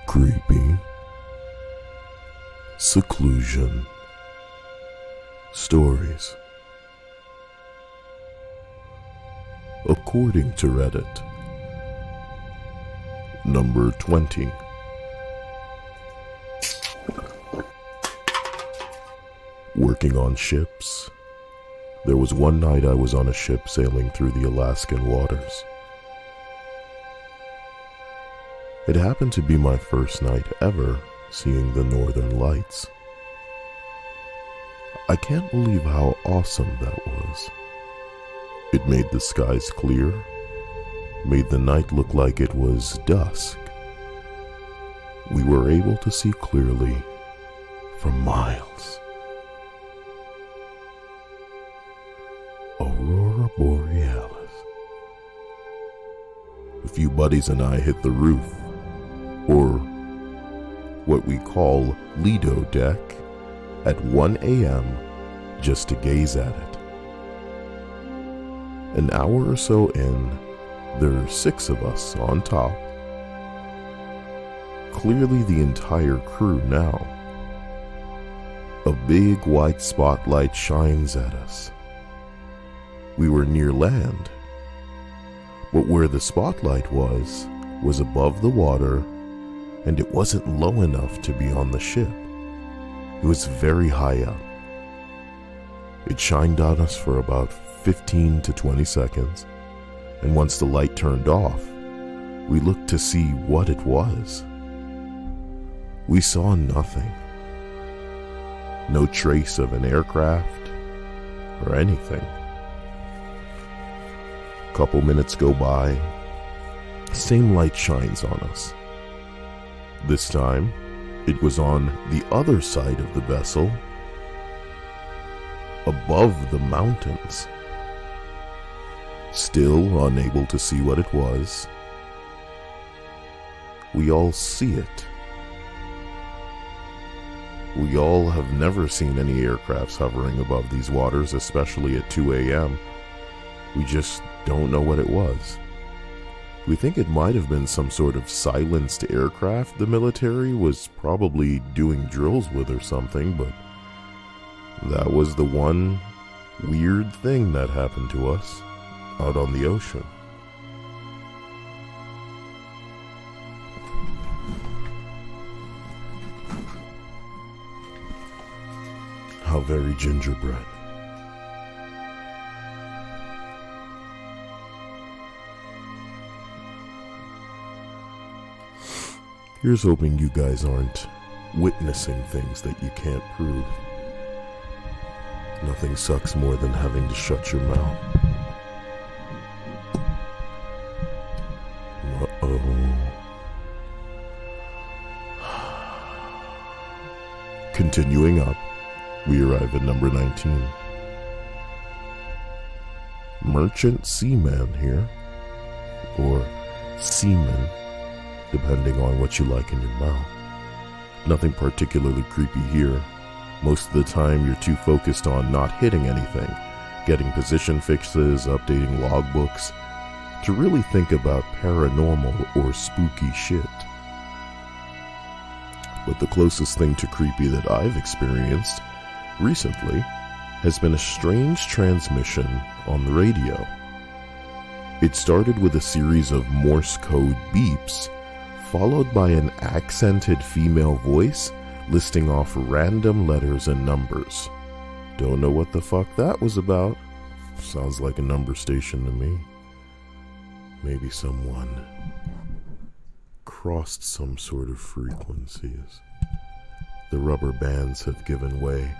Creepy, seclusion, stories. According to Reddit, number 20. Working on ships. There was one night I was on a ship sailing through the Alaskan waters. It happened to be my first night ever seeing the northern lights. I can't believe how awesome that was. It made the skies clear, made the night look like it was dusk. We were able to see clearly for miles. Aurora Borealis. A few buddies and I hit the roof, or what we call Lido deck, at 1 a.m. just to gaze at it. An hour or so in, there are 6 of us on top. Clearly the entire crew now. A big white spotlight shines at us. We were near land, but where the spotlight was above the water, and it wasn't low enough to be on the ship. It was very high up. It shined on us for about 15 to 20 seconds, and once the light turned off, we looked to see what it was. We saw nothing. No trace of an aircraft or anything. Couple minutes go by, same light shines on us. This time, it was on the other side of the vessel, above the mountains. Still unable to see what it was, we all see it. We all have never seen any aircrafts hovering above these waters, especially at 2 a.m. We just don't know what it was. We think it might have been some sort of silenced aircraft the military was probably doing drills with or something, but that was the one weird thing that happened to us out on the ocean. How very gingerbread. Here's hoping you guys aren't witnessing things that you can't prove. Nothing sucks more than having to shut your mouth. Uh-oh. Continuing up, we arrive at number 19. Merchant Seaman here, or Seaman, depending on what you like in your mouth. Nothing particularly creepy here. Most of the time you're too focused on not hitting anything, getting position fixes, updating logbooks, to really think about paranormal or spooky shit. But the closest thing to creepy that I've experienced recently has been a strange transmission on the radio. It started with a series of Morse code beeps, followed by an accented female voice listing off random letters and numbers. Don't know what the fuck that was about. Sounds like a number station to me. Maybe someone crossed some sort of frequencies. The rubber bands have given way,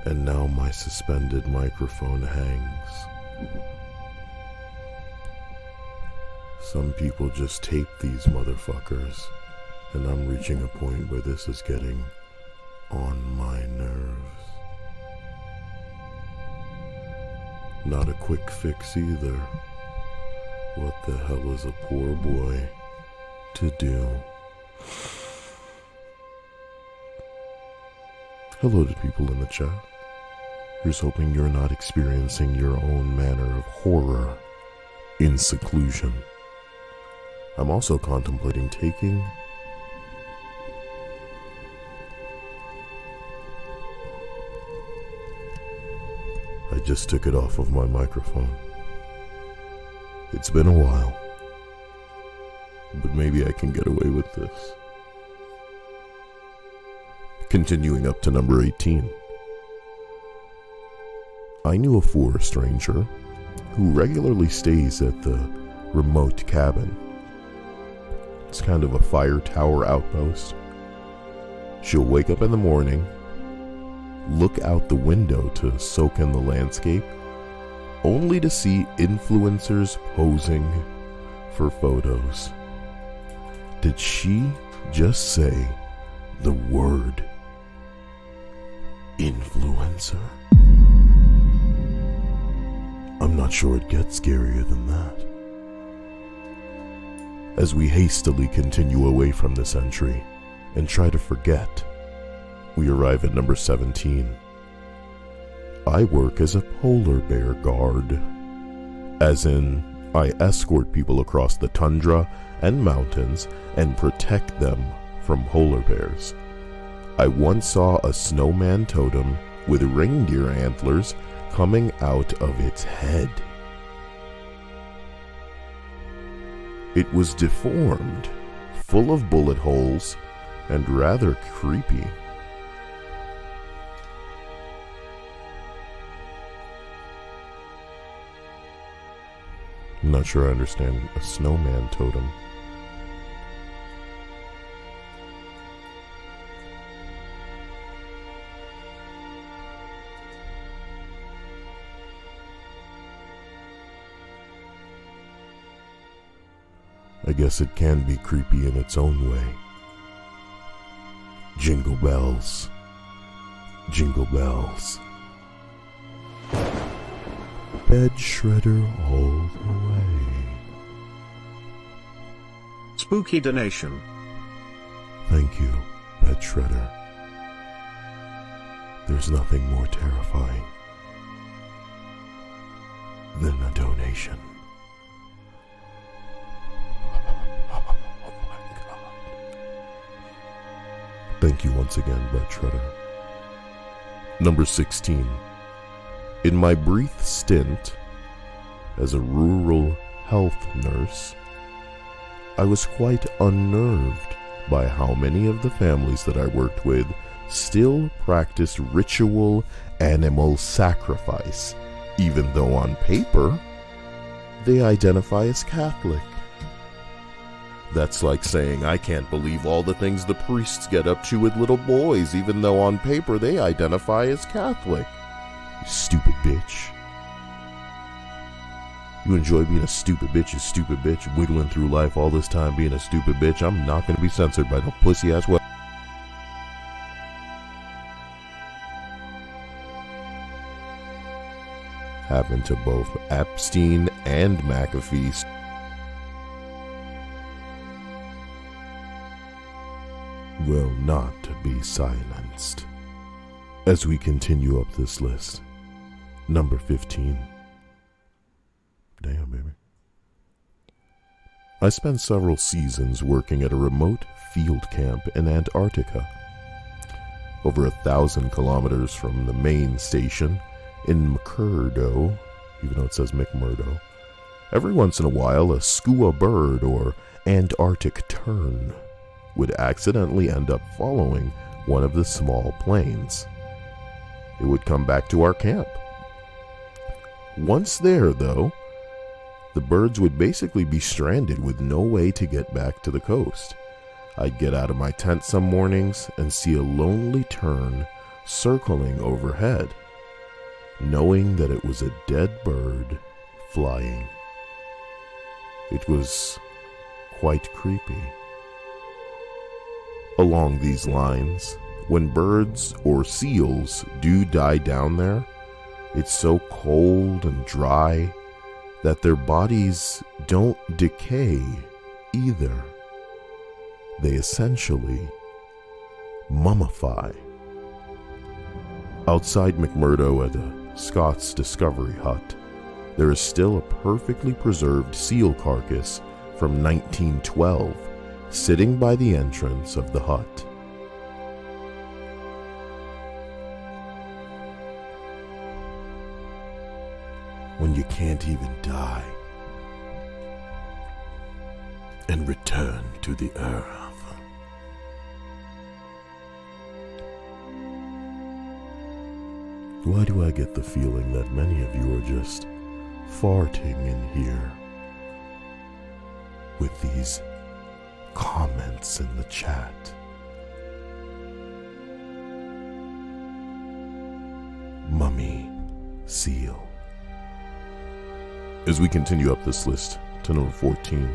and now my suspended microphone hangs. Some people just tape these motherfuckers, and I'm reaching a point where this is getting on my nerves. Not a quick fix either. What the hell is a poor boy to do? Hello to people in the chat. Here's hoping you're not experiencing your own manner of horror in seclusion. I'm also contemplating taking just took it off of my microphone. It's been a while, but maybe I can get away with this. Continuing up to number 18. I knew a forest ranger who regularly stays at the remote cabin. It's kind of a fire tower outpost. She'll wake up in the morning, look out the window to soak in the landscape, only to see influencers posing for photos. Did she just say the word influencer? I'm not sure it gets scarier than that. As we hastily continue away from this entry and try to forget, we arrive at number 17. I work as a polar bear guard, as in I escort people across the tundra and mountains and protect them from polar bears. I once saw a snowman totem with reindeer antlers coming out of its head. It was deformed, full of bullet holes, and rather creepy. I'm not sure I understand a snowman totem. I guess it can be creepy in its own way. Jingle bells, jingle bells. Bed shredder all the way. Spooky donation. Thank you, bed shredder. There's nothing more terrifying than a donation. Oh my God. Thank you once again, bed shredder. Number 16. In my brief stint as a rural health nurse, I was quite unnerved by how many of the families that I worked with still practice ritual animal sacrifice, even though on paper they identify as Catholic. That's like saying I can't believe all the things the priests get up to with little boys, even though on paper they identify as Catholic. You stupid bitch. You enjoy being a stupid bitch, you stupid bitch, wiggling through life all this time being a stupid bitch. I'm not going to be censored by no pussy ass what. Happened to both Epstein and McAfee. Will not be silenced. As we continue up this list, number 15. Damn, baby. I spent several seasons working at a remote field camp in Antarctica. Over 1,000 kilometers from the main station in McMurdo, even though it says McMurdo. Every once in a while, a skua bird or Antarctic tern would accidentally end up following one of the small planes. It would come back to our camp. Once there, though, the birds would basically be stranded with no way to get back to the coast. I'd get out of my tent some mornings and see a lonely tern circling overhead, knowing that it was a dead bird flying. It was quite creepy. Along these lines, when birds or seals do die down there, it's so cold and dry that their bodies don't decay either. They essentially mummify. Outside McMurdo at a Scott's Discovery Hut, there is still a perfectly preserved seal carcass from 1912 sitting by the entrance of the hut. can't even die and return to the earth. Why do I get the feeling that many of you are just farting in here with these comments in the chat? Mummy Seal. As we continue up this list to number 14,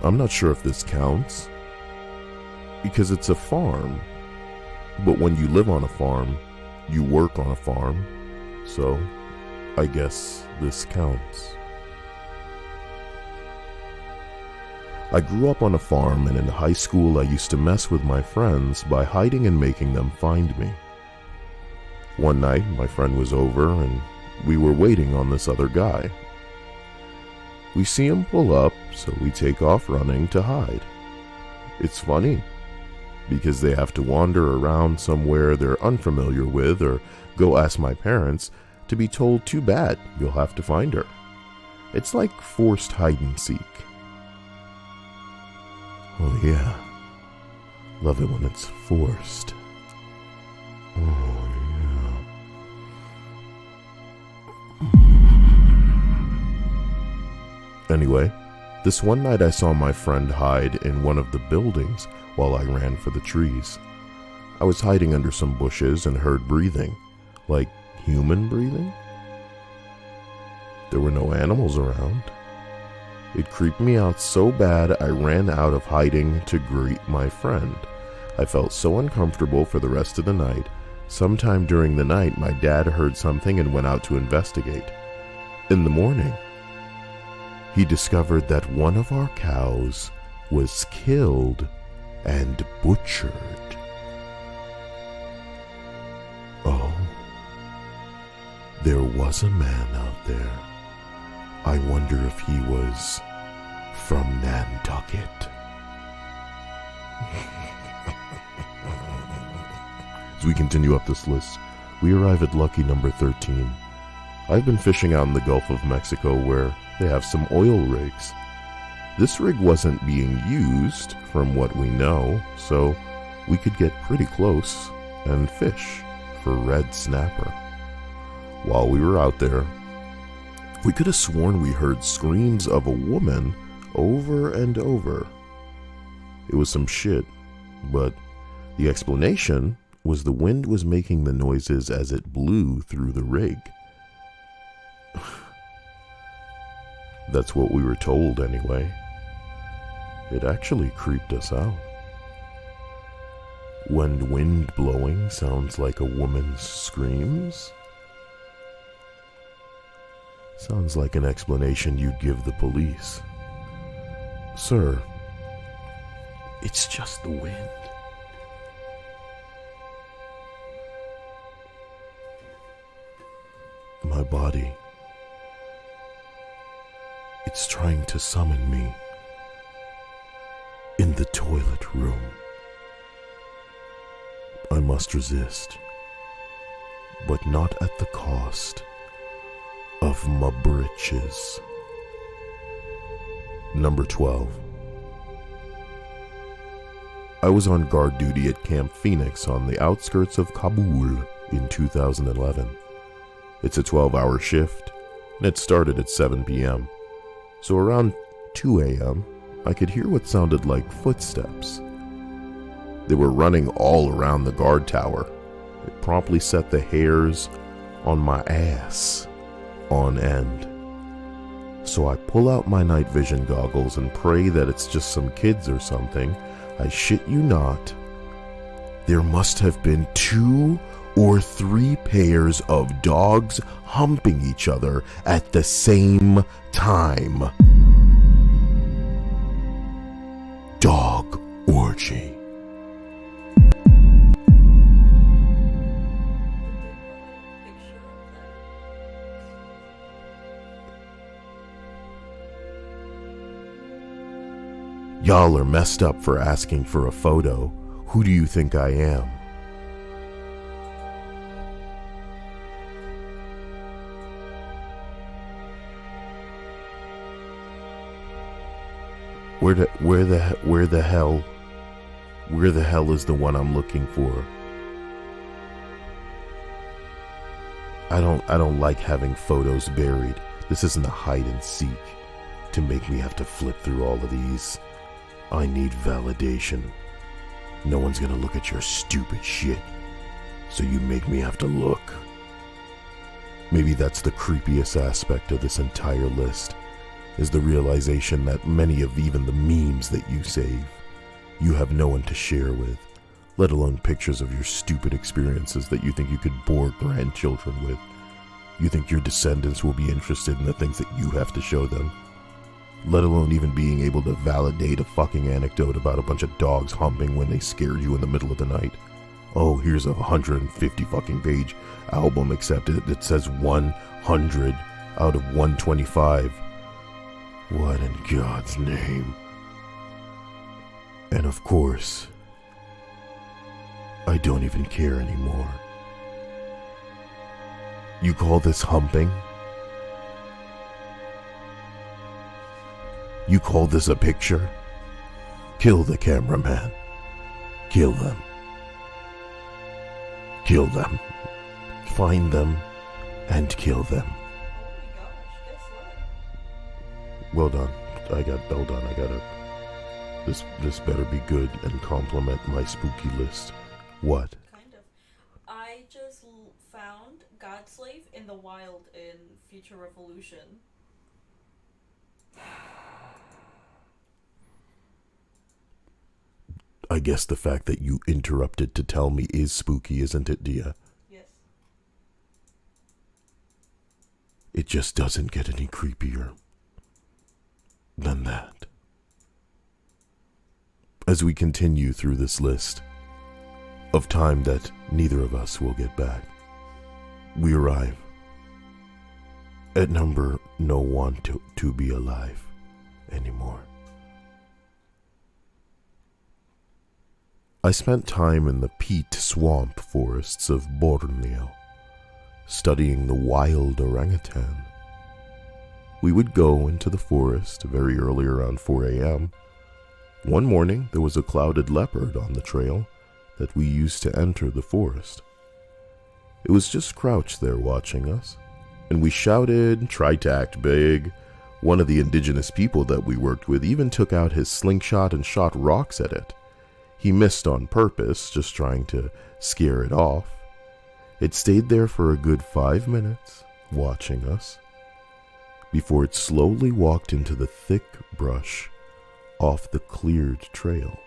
I'm not sure if this counts because it's a farm, but when you live on a farm, you work on a farm, so I guess this counts. I grew up on a farm, and in high school I used to mess with my friends by hiding and making them find me. One night, my friend was over, and we were waiting on this other guy. We see him pull up, so we take off running to hide. It's funny, because they have to wander around somewhere they're unfamiliar with or go ask my parents to be told, too bad, you'll have to find her. It's like forced hide and seek. Oh yeah, love it when it's forced. Oh yeah. Anyway, this one night I saw my friend hide in one of the buildings while I ran for the trees. I was hiding under some bushes and heard breathing, like human breathing. There were no animals around. It creeped me out so bad I ran out of hiding to greet my friend. I felt so uncomfortable for the rest of the night. Sometime during the night, my dad heard something and went out to investigate. In the morning, he discovered that one of our cows was killed and butchered. Oh, there was a man out there. I wonder if he was from Nantucket. As we continue up this list, we arrive at lucky number 13. I've been fishing out in the Gulf of Mexico where they have some oil rigs. This rig wasn't being used, from what we know, so we could get pretty close and fish for red snapper. While we were out there, we could have sworn we heard screams of a woman over and over. It was some shit, but the explanation was the wind was making the noises as it blew through the rig. That's what we were told anyway. It actually creeped us out. When wind blowing sounds like a woman's screams? Sounds like an explanation you'd give the police. Sir, it's just the wind. My body, it's trying to summon me in the toilet room. I must resist, but not at the cost of my britches. Number 12. I was on guard duty at Camp Phoenix on the outskirts of Kabul in 2011. It's a 12-hour shift, and it started at 7 p.m. So around 2 a.m., I could hear what sounded like footsteps. They were running all around the guard tower. It promptly set the hairs on my ass on end. So I pull out my night vision goggles and pray that it's just some kids or something. I shit you not. There must have been 2 or 3 pairs of dogs humping each other at the same time. Dog orgy. Y'all are messed up for asking for a photo. Who do you think I am? Where the hell is the one I'm looking for? I don't like having photos buried. This isn't a hide and seek to make me have to flip through all of these. I need validation. No one's gonna look at your stupid shit, so you make me have to look. Maybe that's the creepiest aspect of this entire list, is the realization that many of even the memes that you save, you have no one to share with, let alone pictures of your stupid experiences that you think you could bore grandchildren with. You think your descendants will be interested in the things that you have to show them, let alone even being able to validate a fucking anecdote about a bunch of dogs humping when they scared you in the middle of the night. Oh, here's a 150 fucking page album, except it says 100 out of 125. What in God's name? And of course, I don't even care anymore. You call this humping? You call this a picture? Kill the cameraman. Kill them. Kill them. Find them and kill them. Oh my gosh, guess what? Well done. Hold on, I gotta. This better be good and complement my spooky list. What? Kind of. I just found Godslave in the wild in Future Revolution. I guess the fact that you interrupted to tell me is spooky, isn't it, Dia? Yes. It just doesn't get any creepier than that. As we continue through this list of time that neither of us will get back, we arrive at number no one to be alive anymore. I spent time in the peat swamp forests of Borneo, studying the wild orangutan. We would go into the forest very early, around 4 a.m. One morning, there was a clouded leopard on the trail that we used to enter the forest. It was just crouched there watching us, and we shouted, tried to act big. One of the indigenous people that we worked with even took out his slingshot and shot rocks at it. He missed on purpose, just trying to scare it off. It stayed there for a good 5 minutes, watching us, before it slowly walked into the thick brush off the cleared trail.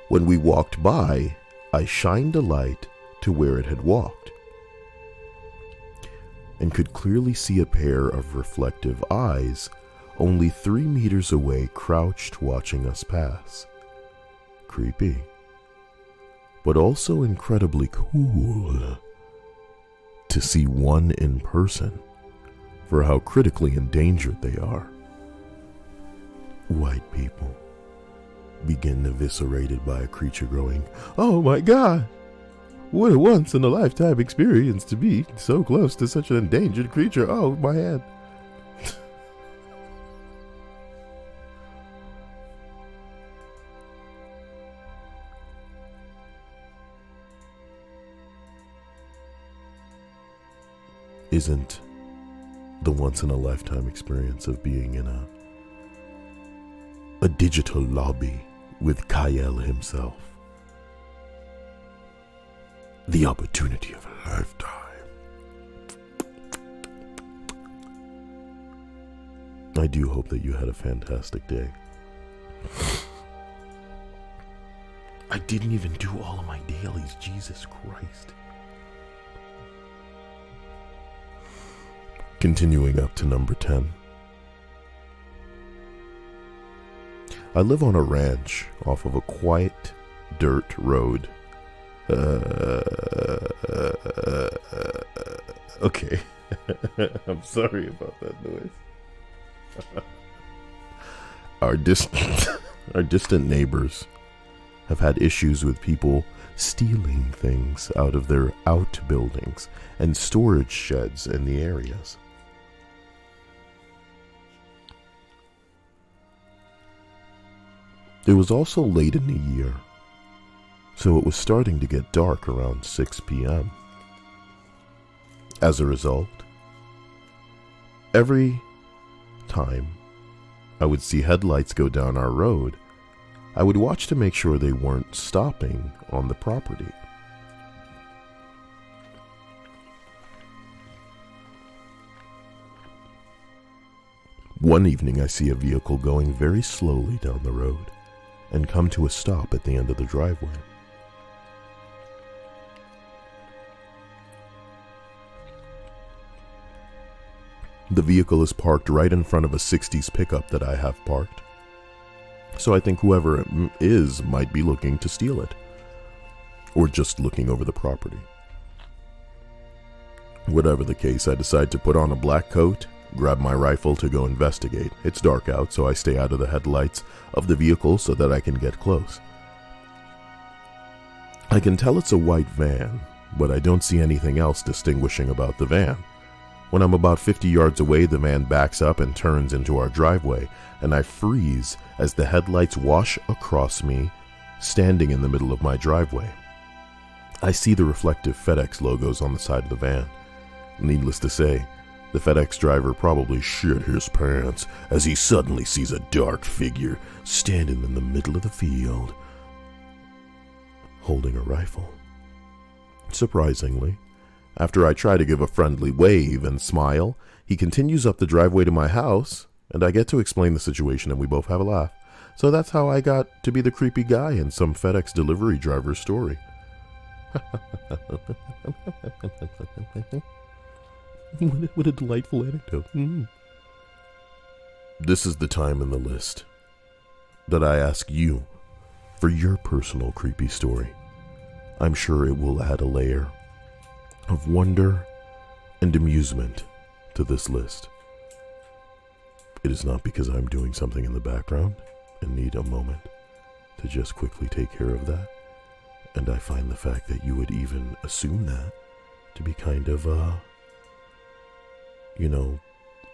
When we walked by, I shined a light to where it had walked, and could clearly see a pair of reflective eyes only 3 meters away, crouched watching us pass. Creepy, but also incredibly cool to see one in person for how critically endangered they are. White people begin eviscerated by a creature growing, "Oh my God! What a once-in-a-lifetime experience to be so close to such an endangered creature. Oh, my head." Isn't the once-in-a-lifetime experience of being in a digital lobby with Kyle himself the opportunity of a lifetime? I do hope that you had a fantastic day. I didn't even do all of my dailies, Jesus Christ. Continuing up to number 10. I live on a ranch off of a quiet dirt road. Okay. I'm sorry about that noise. Our distant neighbors have had issues with people stealing things out of their outbuildings and storage sheds in the areas. It was also late in the year, so it was starting to get dark around 6 p.m. As a result, every time I would see headlights go down our road, I would watch to make sure they weren't stopping on the property. One evening, I see a vehicle going very slowly down the road and come to a stop at the end of the driveway. The vehicle is parked right in front of a 60s pickup that I have parked. So I think whoever it is might be looking to steal it, or just looking over the property. Whatever the case, I decide to put on a black coat, grab my rifle to go investigate. It's dark out, so I stay out of the headlights of the vehicle so that I can get close. I can tell it's a white van, but I don't see anything else distinguishing about the van. When I'm about 50 yards away, the van backs up and turns into our driveway, and I freeze as the headlights wash across me, standing in the middle of my driveway. I see the reflective FedEx logos on the side of the van. Needless to say, the FedEx driver probably shit his pants as he suddenly sees a dark figure standing in the middle of the field, holding a rifle. Surprisingly, after I try to give a friendly wave and smile, he continues up the driveway to my house, and I get to explain the situation and we both have a laugh. So that's how I got to be the creepy guy in some FedEx delivery driver's story. What a delightful anecdote. This is the time in the list that I ask you for your personal creepy story. I'm sure it will add a layer of wonder and amusement to this list. It is not because I'm doing something in the background and need a moment to just quickly take care of that. And I find the fact that you would even assume that to be kind of,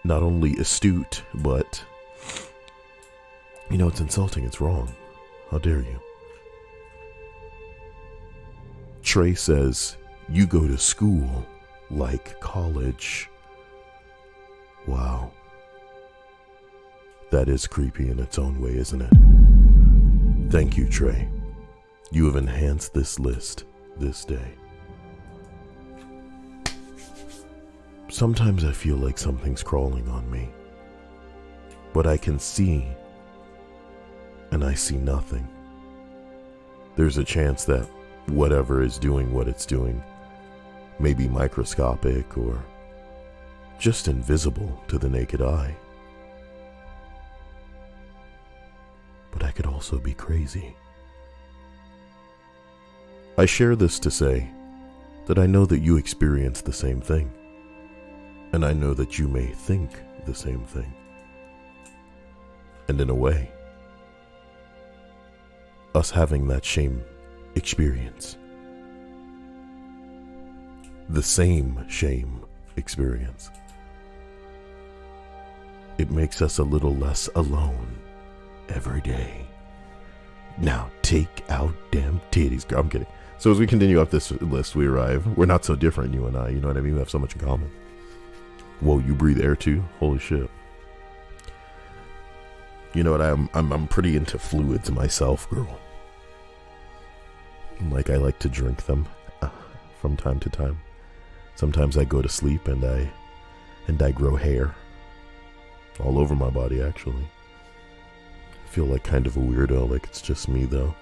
not only astute, but, it's insulting, it's wrong. How dare you? Trey says, you go to school like college. Wow. That is creepy in its own way, isn't it? Thank you, Trey. You have enhanced this list this day. Sometimes I feel like something's crawling on me, but I can see, and I see nothing. There's a chance that whatever is doing what it's doing may be microscopic or just invisible to the naked eye. But I could also be crazy. I share this to say that I know that you experience the same thing, and I know that you may think the same thing. And in a way, us having that same experience, the same shame experience, it makes us a little less alone every day. Now take out damn titties, girl. I'm kidding. So as we continue up this list, we're not so different, you and I, you know what I mean? We have so much in common. Whoa, you breathe air too? Holy shit. You know what, I'm pretty into fluids myself, girl. Like, I like to drink them from time to time. Sometimes I go to sleep and I grow hair all over my body, actually. I feel like kind of a weirdo, like it's just me though.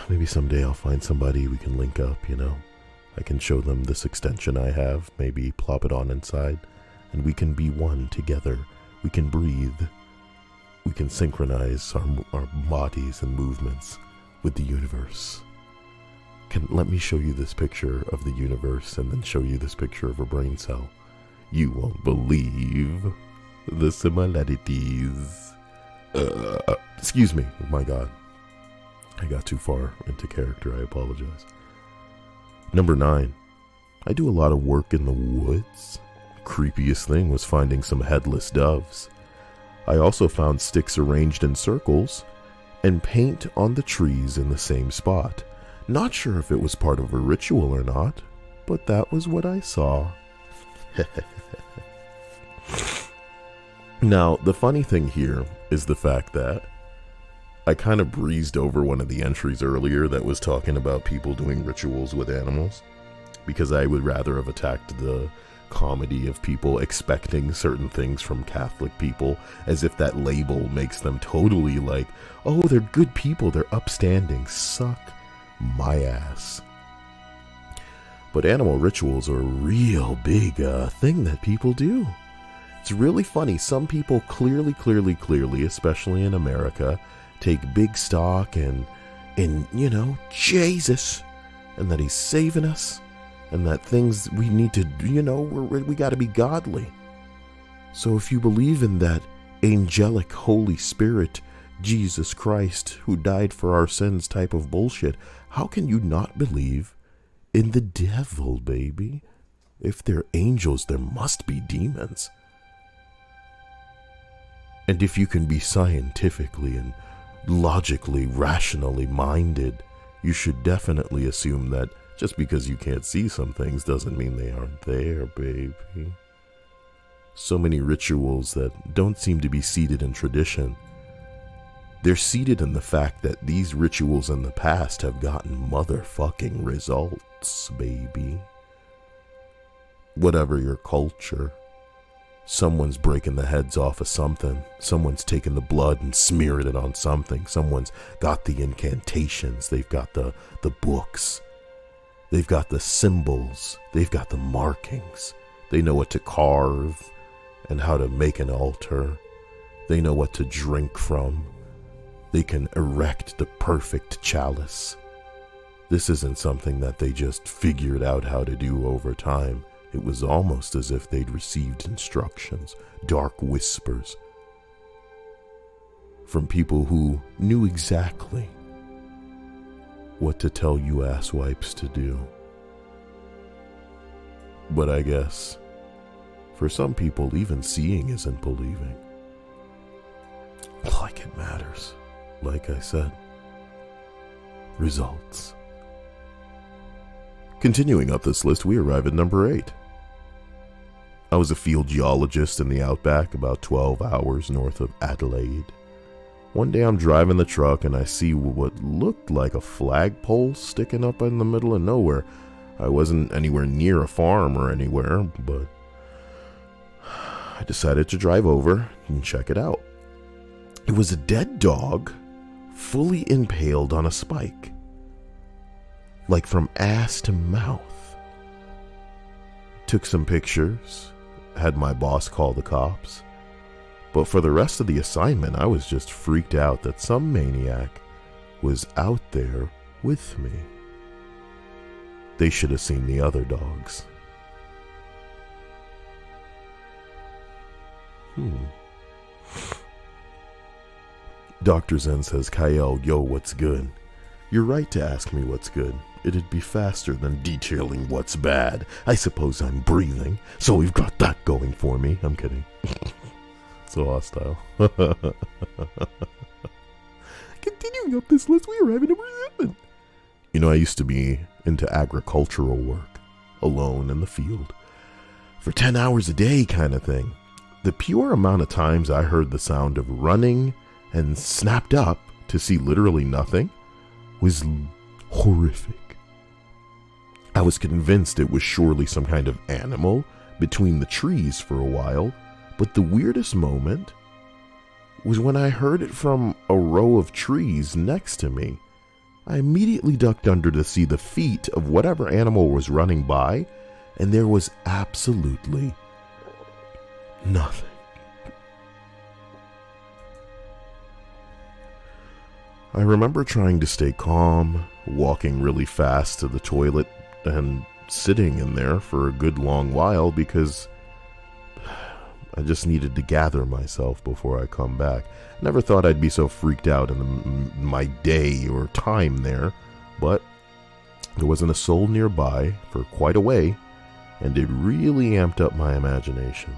Maybe someday I'll find somebody we can link up, I can show them this extension I have, maybe plop it on inside, and we can be one together. We can breathe. We can synchronize our bodies and movements with the universe. Let me show you this picture of the universe and then show you this picture of a brain cell. You won't believe the similarities. Excuse me. Oh my God. I got too far into character. I apologize. Number 9. I do a lot of work in the woods. Creepiest thing was finding some headless doves. I also found sticks arranged in circles and paint on the trees in the same spot. Not sure if it was part of a ritual or not, but that was what I saw. Now, the funny thing here is the fact that I kind of breezed over one of the entries earlier that was talking about people doing rituals with animals, because I would rather have attacked the comedy of people expecting certain things from Catholic people, as if that label makes them totally like, oh, they're good people, they're upstanding. Suck my ass. But animal rituals are a real big thing that people do. It's really funny. Some people clearly, especially in America, take big stock in Jesus, and that he's saving us, and that things we need to, we got to be godly. So if you believe in that angelic Holy Spirit, Jesus Christ, who died for our sins type of bullshit, how can you not believe in the devil, baby? If they're angels, there must be demons. And if you can be scientifically and logically, rationally minded, you should definitely assume that just because you can't see some things doesn't mean they aren't there, baby. So many rituals that don't seem to be seated in tradition. They're seated in the fact that these rituals in the past have gotten motherfucking results, baby. Whatever your culture, someone's breaking the heads off of something. Someone's taken the blood and smeared it on something. Someone's got the incantations. They've got the books. They've got the symbols. They've got the markings. They know what to carve and how to make an altar. They know what to drink from. They can erect the perfect chalice. This isn't something that they just figured out how to do over time. It was almost as if they'd received instructions, dark whispers, from people who knew exactly what to tell you asswipes to do. But I guess, for some people, even seeing isn't believing. Like it matters. Like I said, results. Continuing up this list, we arrive at number 8. I was a field geologist in the outback, about 12 hours north of Adelaide. One day I'm driving the truck and I see what looked like a flagpole sticking up in the middle of nowhere. I wasn't anywhere near a farm or anywhere, but I decided to drive over and check it out. It was a dead dog, fully impaled on a spike, like from ass to mouth. Took some pictures, had my boss call the cops, but for the rest of the assignment I was just freaked out that some maniac was out there with me. They should have seen the other dogs. Dr. Zen says, Kyle, yo, what's good? You're right to ask me what's good. It'd be faster than detailing what's bad. I suppose I'm breathing, so we've got that going for me. I'm kidding. So hostile. Continuing up this list, we arrive at number 7. I used to be into agricultural work, alone in the field, for 10 hours a day kind of thing. The pure amount of times I heard the sound of running and snapped up to see literally nothing was horrific. I was convinced it was surely some kind of animal between the trees for a while, but the weirdest moment was when I heard it from a row of trees next to me. I immediately ducked under to see the feet of whatever animal was running by, and there was absolutely nothing. I remember trying to stay calm, walking really fast to the toilet, and sitting in there for a good long while because I just needed to gather myself before I come back. Never thought I'd be so freaked out in my day or time there, but there wasn't a soul nearby for quite a way, and it really amped up my imagination.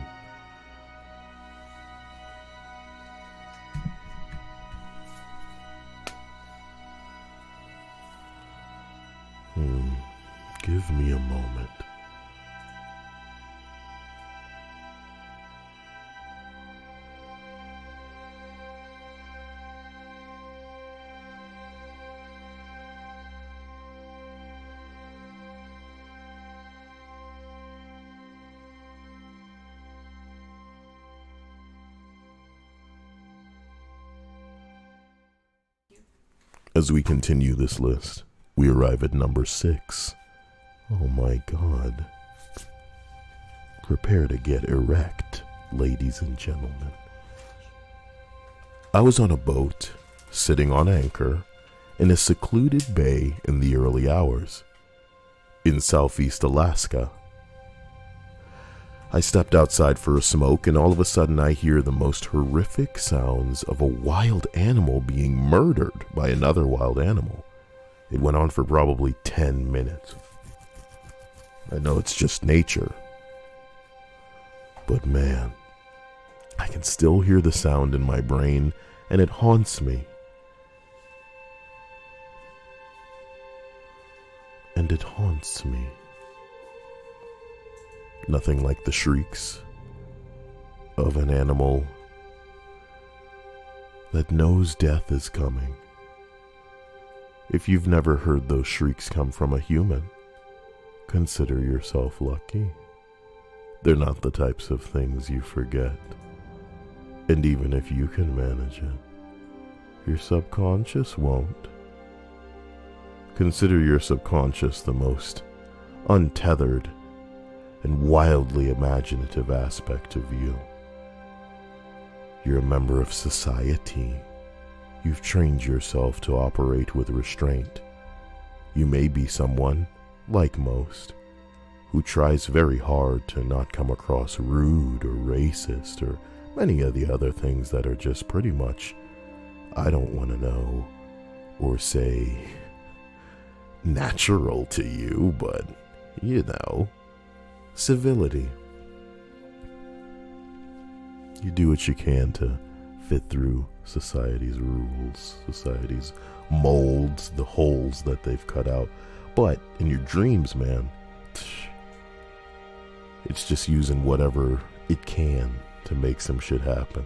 As we continue this list, we arrive at number 6. Oh my god. Prepare to get erect, ladies and gentlemen. I was on a boat, sitting on anchor, in a secluded bay in the early hours, in southeast Alaska. I stepped outside for a smoke, and all of a sudden I hear the most horrific sounds of a wild animal being murdered by another wild animal. It went on for probably 10 minutes. I know it's just nature, but man, I can still hear the sound in my brain, and it haunts me. And it haunts me. Nothing like the shrieks of an animal that knows death is coming. If you've never heard those shrieks come from a human, consider yourself lucky. They're not the types of things you forget. And even if you can manage it, your subconscious won't. Consider your subconscious the most untethered and wildly imaginative aspect of you. You're a member of society. You've trained yourself to operate with restraint. You may be someone, like most, who tries very hard to not come across rude or racist or many of the other things that are just pretty much, I don't want to know, or say, natural to you, but, you know, civility. You do what you can to fit through society's rules, society's molds, the holes that they've cut out. But in your dreams, man, it's just using whatever it can to make some shit happen.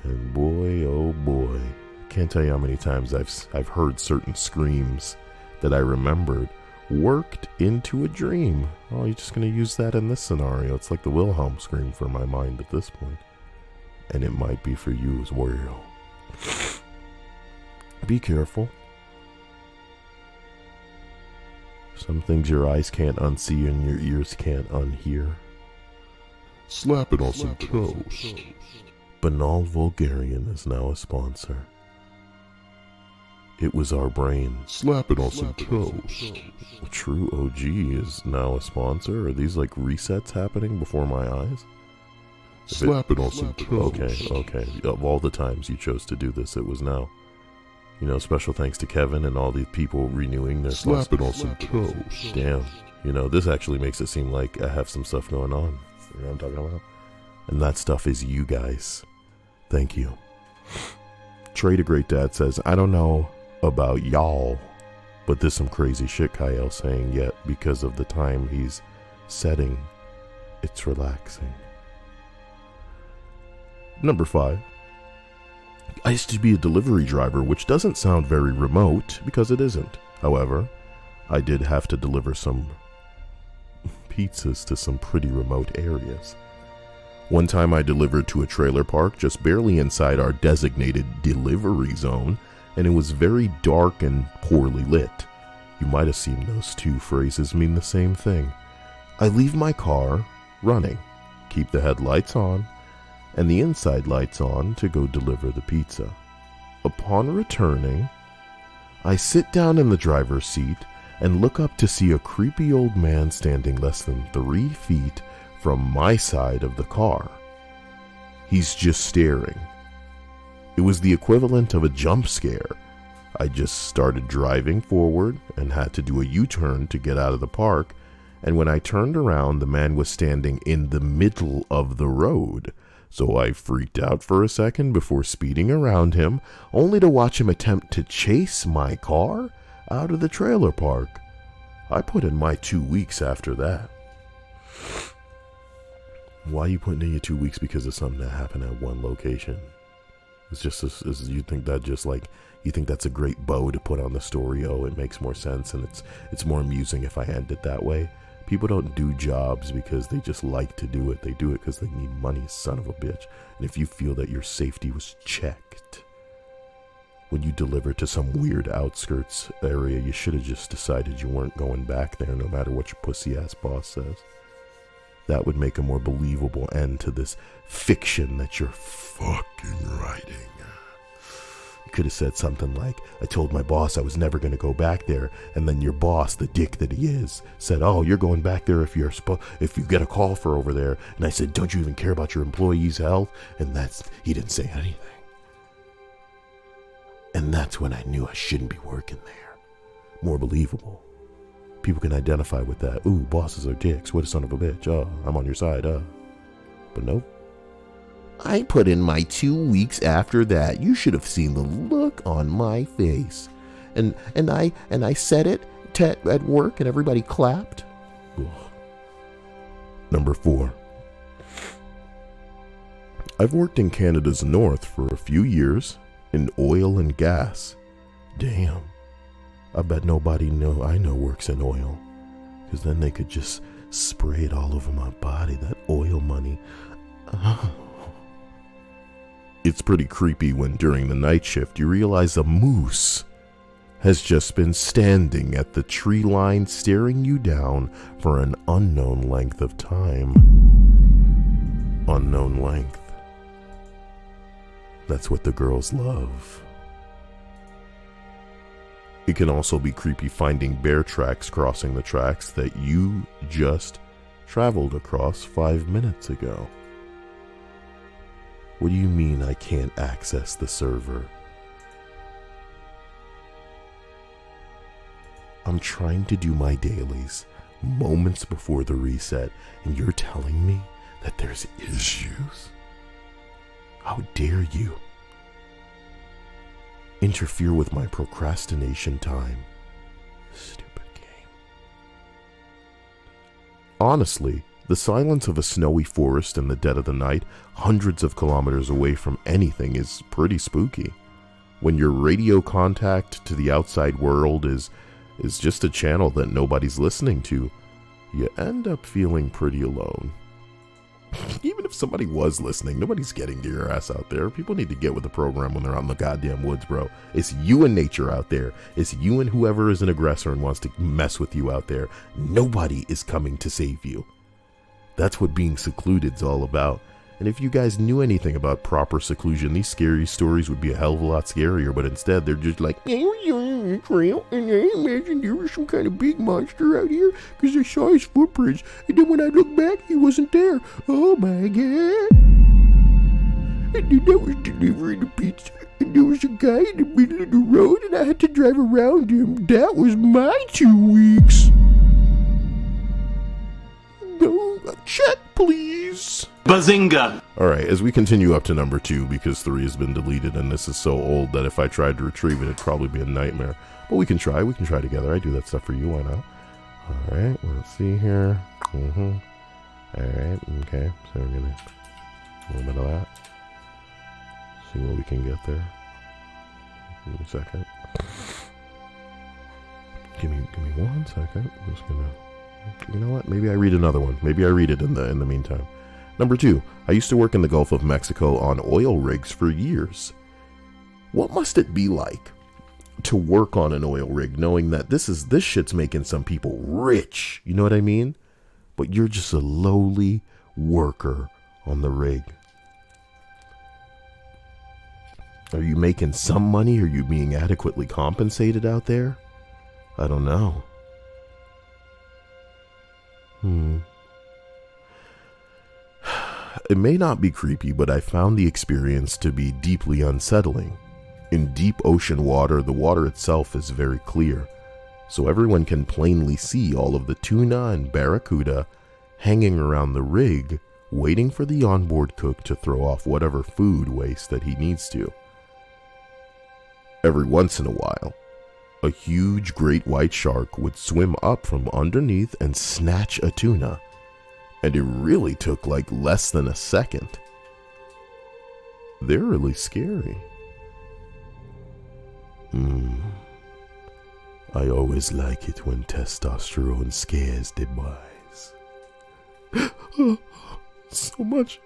And boy, oh boy, can't tell you how many times I've heard certain screams that I remembered worked into a dream. Oh, you're just going to use that in this scenario. It's like the Wilhelm scream for my mind at this point. And it might be for you as well. Be careful. Some things your eyes can't unsee and your ears can't unhear. Slap it on some toast. Banal Vulgarian is now a sponsor. It was our brain. Slap it on some toast. True OG is now a sponsor. Are these like resets happening before my eyes? Slap it on some toast. Okay. Of all the times you chose to do this, it was now. You know, special thanks to Kevin and all these people renewing their Slap it on some toast. Damn. You know, this actually makes it seem like I have some stuff going on. You know what I'm talking about? And that stuff is you guys. Thank you. Trey the Great Dad says, I don't know about y'all, but there's some crazy shit Kyle's saying, yet because of the time he's setting, it's relaxing. Number 5. I used to be a delivery driver, which doesn't sound very remote, because it isn't. However, I did have to deliver some pizzas to some pretty remote areas. One time I delivered to a trailer park just barely inside our designated delivery zone, and it was very dark and poorly lit. You might have seen those two phrases mean the same thing. I leave my car running, keep the headlights on, and the inside lights on to go deliver the pizza. Upon returning, I sit down in the driver's seat and look up to see a creepy old man standing less than 3 feet from my side of the car. He's just staring. It was the equivalent of a jump scare. I just started driving forward and had to do a U-turn to get out of the park, and when I turned around, the man was standing in the middle of the road. So I freaked out for a second before speeding around him, only to watch him attempt to chase my car out of the trailer park. I put in my 2 weeks after that. Why are you putting in your 2 weeks? Because of something that happened at one location. It's just, you think that's a great bow to put on the story. Oh, it makes more sense, and it's more amusing if I end it that way. People don't do jobs because they just like to do it. They do it because they need money, son of a bitch. And if you feel that your safety was checked, When you delivered to some weird outskirts area, you should have just decided you weren't going back there no matter what your pussy-ass boss says. That would make a more believable end to this fiction that you're fucking writing. You could have said something like, I told my boss I was never going to go back there, and then your boss, the dick that he is, said, oh, you're going back there if you get a call for over there. And I said, don't you even care about your employees' health? And he didn't say anything. And that's when I knew I shouldn't be working there. More believable. People can identify with that. Ooh, bosses are dicks. What a son of a bitch. Oh, I'm on your side, But nope. I put in my 2 weeks after that. You should have seen the look on my face. And I said it at work and everybody clapped. Ugh. Number 4. I've worked in Canada's north for a few years in oil and gas. Damn. I bet nobody I know works in oil. Because then they could just spray it all over my body, that oil money. It's pretty creepy when during the night shift you realize a moose has just been standing at the tree line staring you down for an unknown length of time. Unknown length. That's what the girls love. It can also be creepy finding bear tracks crossing the tracks that you just traveled across 5 minutes ago. What do you mean I can't access the server? I'm trying to do my dailies moments before the reset, and you're telling me that there's issues? How dare you interfere with my procrastination time? Stupid game. Honestly, the silence of a snowy forest in the dead of the night, hundreds of kilometers away from anything, is pretty spooky. When your radio contact to the outside world is just a channel that nobody's listening to, you end up feeling pretty alone. Even if somebody was listening, nobody's getting to your ass out there. People need to get with the program when they're out in the goddamn woods, bro. It's you and nature out there. It's you and whoever is an aggressor and wants to mess with you out there. Nobody is coming to save you. That's what being secluded's all about. And if you guys knew anything about proper seclusion, these scary stories would be a hell of a lot scarier, but instead they're just like, I was on a trail and I imagined there was some kind of big monster out here because I saw his footprints, and then when I looked back, he wasn't there. Oh my god. And then I was delivering the pizza, and there was a guy in the middle of the road and I had to drive around him. That was my 2 weeks. No, check please. Bazinga! Alright, as we continue up to number 2, because 3 has been deleted and this is so old that if I tried to retrieve it, it'd probably be a nightmare. But we can try together. I do that stuff for you, why not? Alright, let's see here. Alright, okay, so we're gonna a little bit of that. See what we can get there. Give me a second. Give me 1 second. I'm just gonna, you know what? Maybe I read another one. Maybe I read it in the meantime. Number 2, I used to work in the Gulf of Mexico on oil rigs for years. What must it be like to work on an oil rig knowing that this shit's making some people rich? You know what I mean? But you're just a lowly worker on the rig. Are you making some money? Are you being adequately compensated out there? I don't know. It may not be creepy, but I found the experience to be deeply unsettling. In deep ocean water, the water itself is very clear, so everyone can plainly see all of the tuna and barracuda hanging around the rig, waiting for the onboard cook to throw off whatever food waste that he needs to. Every once in a while, a huge great white shark would swim up from underneath and snatch a tuna. And it really took like less than a second. They're really scary. I always like it when testosterone scares the boys. So much.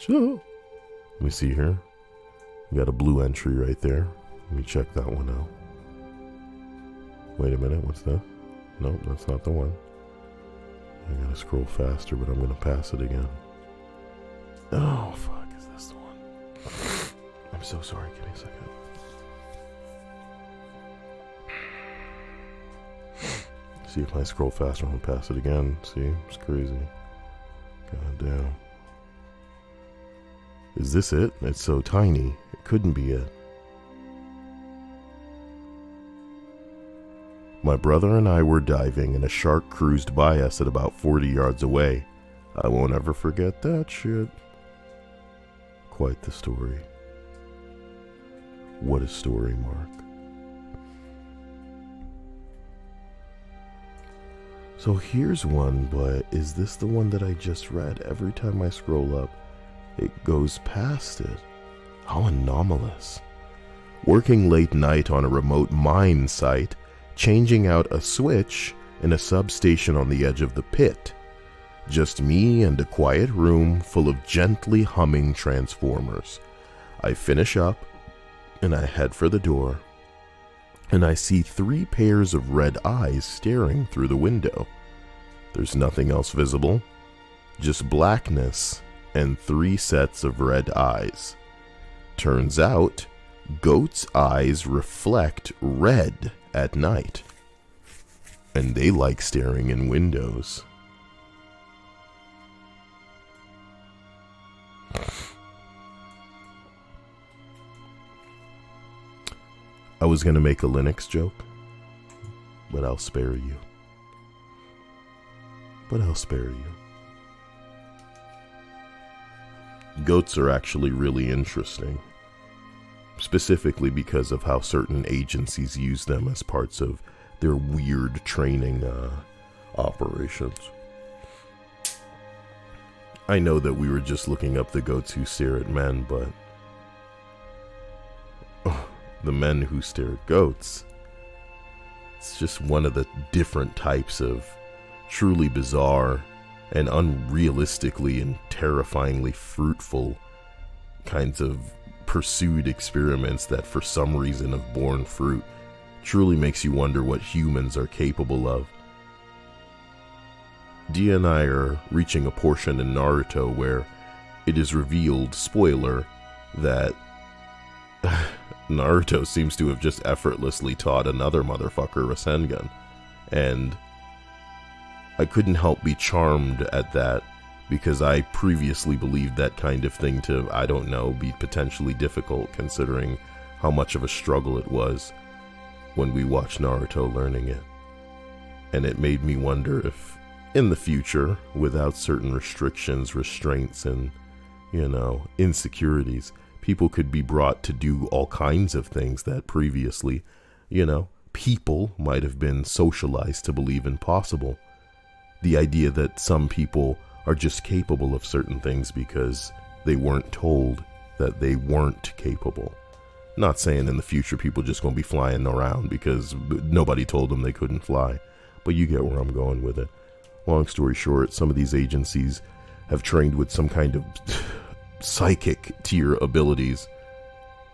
Let me see here. We got a blue entry right there. Let me check that one out. Wait a minute, what's that? Nope, that's not the one. I gotta scroll faster, but I'm gonna pass it again. Oh, fuck, is this the one? I'm so sorry, give me a second. See, if I scroll faster, I'm gonna pass it again. See, it's crazy. God damn. Is this it? It's so tiny. It couldn't be it. My brother and I were diving and a shark cruised by us at about 40 yards away. I won't ever forget that shit. Quite the story. What a story, Mark. So here's one, but is this the one that I just read? Every time I scroll up, it goes past it. How anomalous. Working late night on a remote mine site, changing out a switch in a substation on the edge of the pit. Just me and a quiet room full of gently humming transformers. I finish up and I head for the door, and I see 3 pairs of red eyes staring through the window. There's nothing else visible, just blackness and 3 sets of red eyes. Turns out, goats' eyes reflect red at night, and they like staring in windows. I was gonna make a Linux joke, but I'll spare you. Goats are actually really interesting, specifically because of how certain agencies use them as parts of their weird training operations. I know that we were just looking up the goats who stare at men, but the men who stare at goats, it's just one of the different types of truly bizarre and unrealistically and terrifyingly fruitful kinds of pursued experiments that for some reason have borne fruit. Truly makes you wonder what humans are capable of. Dia and I are reaching a portion in Naruto where it is revealed, spoiler, that Naruto seems to have just effortlessly taught another motherfucker Rasengan. And I couldn't help be charmed at that, because I previously believed that kind of thing to, I don't know, be potentially difficult considering how much of a struggle it was when we watched Naruto learning it. And it made me wonder if, in the future, without certain restrictions, restraints, and, insecurities, people could be brought to do all kinds of things that previously, people might have been socialized to believe impossible. The idea that some people are just capable of certain things because they weren't told that they weren't capable. Not saying in the future people just gonna be flying around because nobody told them they couldn't fly, but you get where I'm going with it. Long story short, some of these agencies have trained with some kind of psychic tier abilities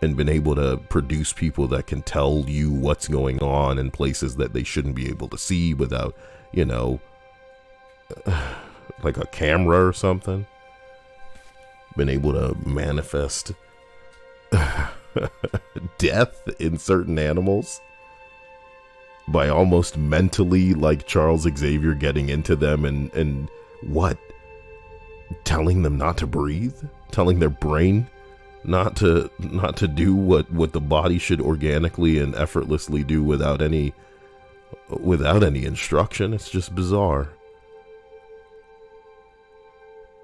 and been able to produce people that can tell you what's going on in places that they shouldn't be able to see without, like a camera or something. Been able to manifest death in certain animals by almost mentally, like Charles Xavier, getting into them and what? Telling them not to breathe? Telling their brain not to do what the body should organically and effortlessly do without any instruction. It's just bizarre.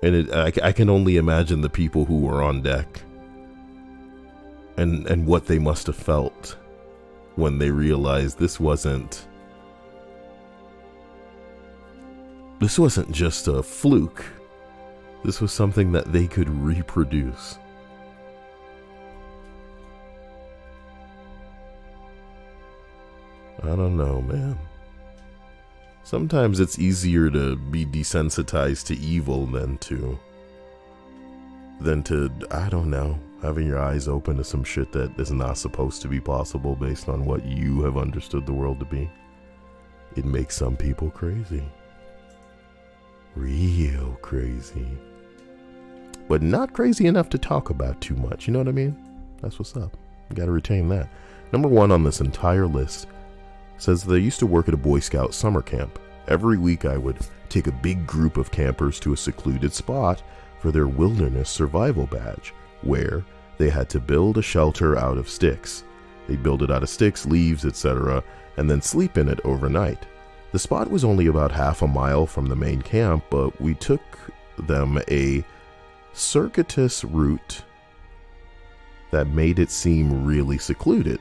And I can only imagine the people who were on deck and what they must have felt when they realized this wasn't just a fluke. This was something that they could reproduce. I don't know, man. Sometimes it's easier to be desensitized to evil than to, I don't know, Having your eyes open to some shit that is not supposed to be possible based on what you have understood the world to be. It makes some people crazy. Real crazy. But not crazy enough to talk about too much, you know what I mean? That's what's up. You gotta retain that. Number 1 on this entire list says they used to work at a Boy Scout summer camp. Every week I would take a big group of campers to a secluded spot for their wilderness survival badge, where they had to build a shelter out of sticks. They'd build it out of sticks, leaves, etc., and then sleep in it overnight. The spot was only about half a mile from the main camp, but we took them a circuitous route that made it seem really secluded.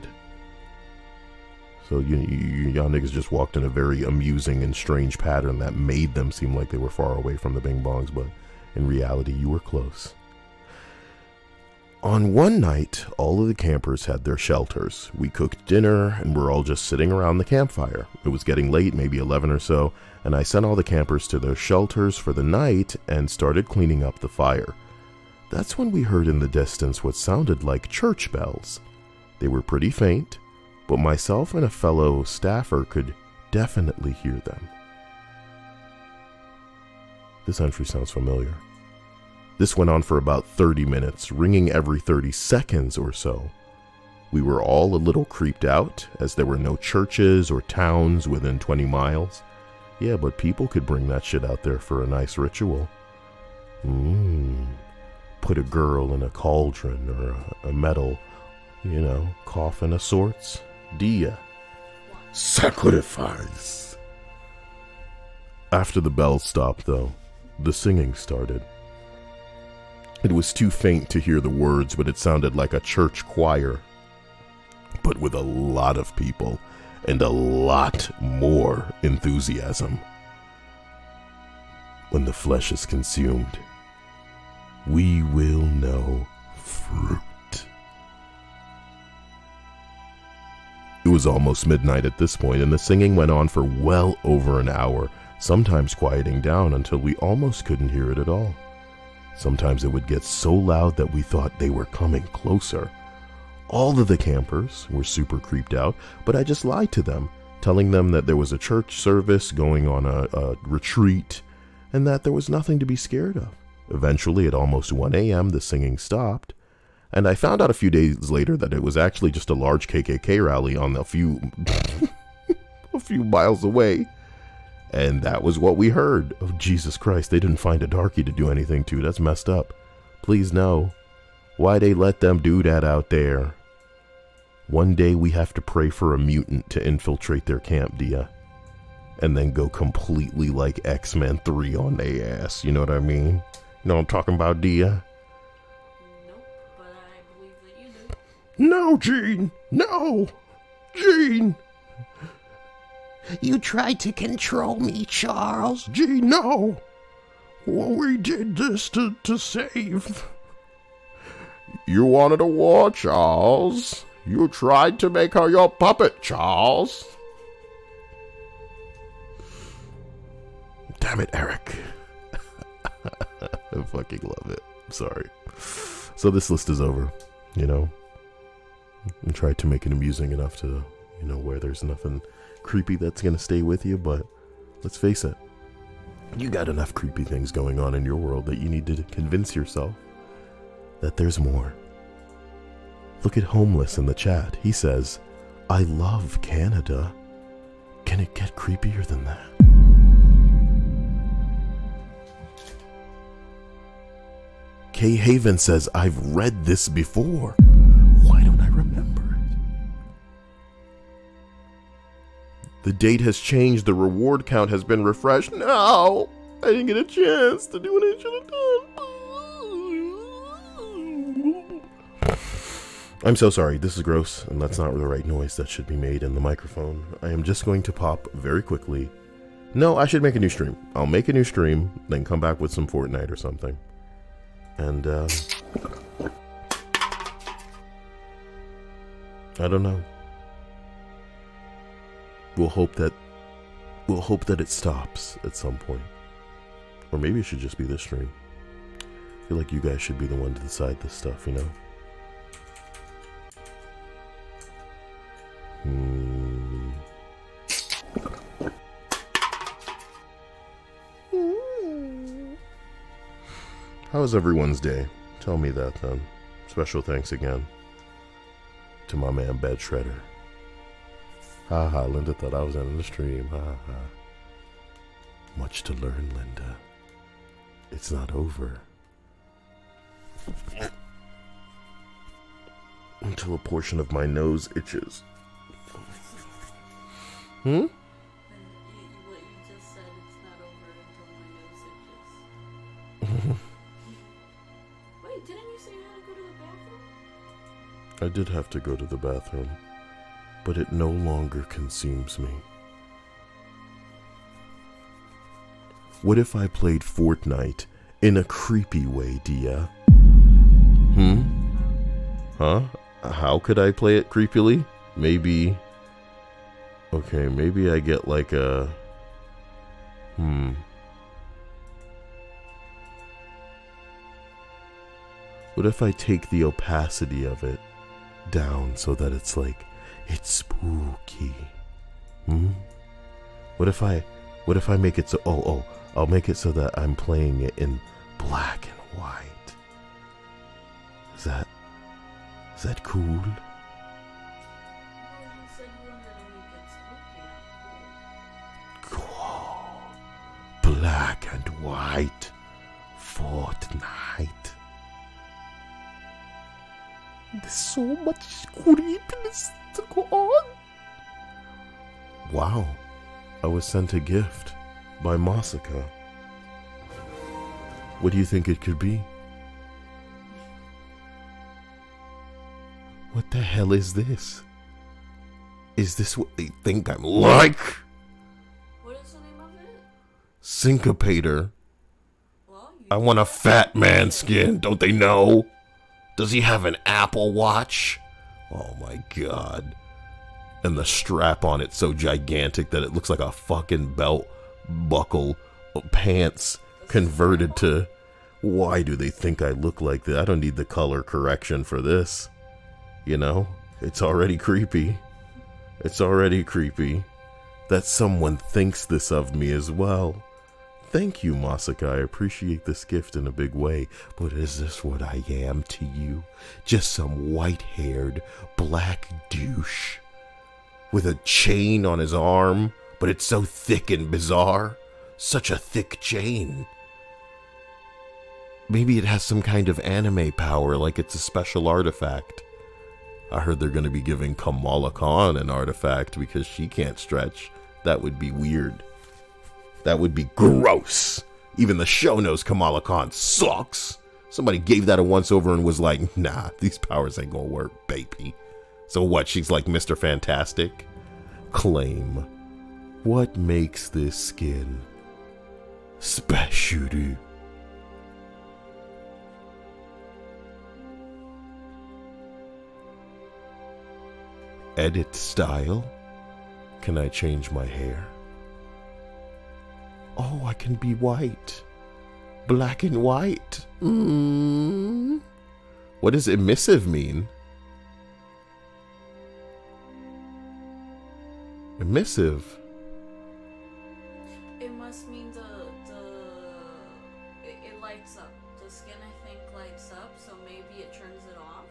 So y'all niggas just walked in a very amusing and strange pattern that made them seem like they were far away from the bing bongs, but in reality you were close. On one night, all of the campers had their shelters. We cooked dinner and we're all just sitting around the campfire. It was getting late, maybe 11 or so, and I sent all the campers to their shelters for the night and started cleaning up the fire. That's when we heard in the distance what sounded like church bells. They were pretty faint, but myself and a fellow staffer could definitely hear them. This entry sounds familiar. This went on for about 30 minutes, ringing every 30 seconds or so. We were all a little creeped out, as there were no churches or towns within 20 miles. Yeah, but people could bring that shit out there for a nice ritual. Put a girl in a cauldron or a metal, coffin of sorts. Dia. Sacrifice. After the bells stopped, though, the singing started. It was too faint to hear the words, but it sounded like a church choir, but with a lot of people and a lot more enthusiasm. When the flesh is consumed, we will know fruit. It was almost midnight at this point, and the singing went on for well over an hour, sometimes quieting down until we almost couldn't hear it at all. Sometimes it would get so loud that we thought they were coming closer. All of the campers were super creeped out, but I just lied to them, telling them that there was a church service going on a retreat, and that there was nothing to be scared of. Eventually, at almost 1 a.m., the singing stopped, and I found out a few days later that it was actually just a large KKK rally on a few miles away. And that was what we heard. Oh, Jesus Christ, they didn't find a darky to do anything to. That's messed up. Please no. Why they let them do that out there? One day we have to pray for a mutant to infiltrate their camp, Dia. And then go completely like X-Men 3 on their ass. You know what I mean? You know what I'm talking about, Dia? Nope, but I believe that you do. No, Gene! No! Gene! You tried to control me, Charles. Gee, no! Well, we did this to save. You wanted a war, Charles. You tried to make her your puppet, Charles. Damn it, Eric. I fucking love it. Sorry. So this list is over, I tried to make it amusing enough to, where there's nothing creepy that's gonna stay with you, but let's face it, you got enough creepy things going on in your world that you need to convince yourself that there's more. Look at Homeless in the chat. He says, I love Canada. Can it get creepier than that? Kay Haven says, I've read this before. Why don't I remember it? The date has changed. The reward count has been refreshed. No! I didn't get a chance to do what I should have done. I'm so sorry. This is gross, and that's not the right noise that should be made in the microphone. I am just going to pop very quickly. No, I should make a new stream. I'll make a new stream, then come back with some Fortnite or something. And, I don't know. We'll hope that it stops at some point. Or maybe it should just be this stream. I feel like you guys should be the one to decide this stuff, How was everyone's day? Tell me that then. Special thanks again to my man Bed Shredder. Haha, Linda thought I was in the stream. Haha. Much to learn, Linda. It's not over. Until a portion of my nose itches. What you just said, it's not over until my nose itches. Wait, didn't you say you had to go to the bathroom? I did have to go to the bathroom, but it no longer consumes me. What if I played Fortnite in a creepy way, Dia? Huh? How could I play it creepily? Maybe... Okay, maybe I get like a... What if I take the opacity of it down so that it's like, it's spooky? What if I make it so, I'll make it so that I'm playing it in black and white. Is that cool? Well, you said you wanted to make it spooky, not Cool. Black and white. Fortnite. There's so much creepiness to go on. Wow. I was sent a gift by Masaka. What do you think it could be? What the hell is this? Is this what they think I'm like? What is the name of it? Syncopator. Well, I want a fat man skin, don't they know? Does he have an Apple Watch? Oh my god. And the strap on it's so gigantic that it looks like a fucking belt buckle pants converted to... Why do they think I look like that? I don't need the color correction for this. You know? It's already creepy. It's already creepy that someone thinks this of me as well. Thank you, Masaka. I appreciate this gift in a big way. But is this what I am to you? Just some white-haired black douche with a chain on his arm, but it's so thick and bizarre. Such a thick chain. Maybe it has some kind of anime power, like it's a special artifact. I heard they're going to be giving Kamala Khan an artifact because she can't stretch. That would be weird. That would be gross. Even the show knows Kamala Khan sucks. Somebody gave that a once-over and was like, nah, these powers ain't gonna work, baby. So what, she's like Mr. Fantastic? Claim. What makes this skin special? Edit style? Can I change my hair? Oh, I can be white. Black and white. What does emissive mean? Emissive? It must mean it lights up. The skin, I think, lights up, so maybe it turns it off,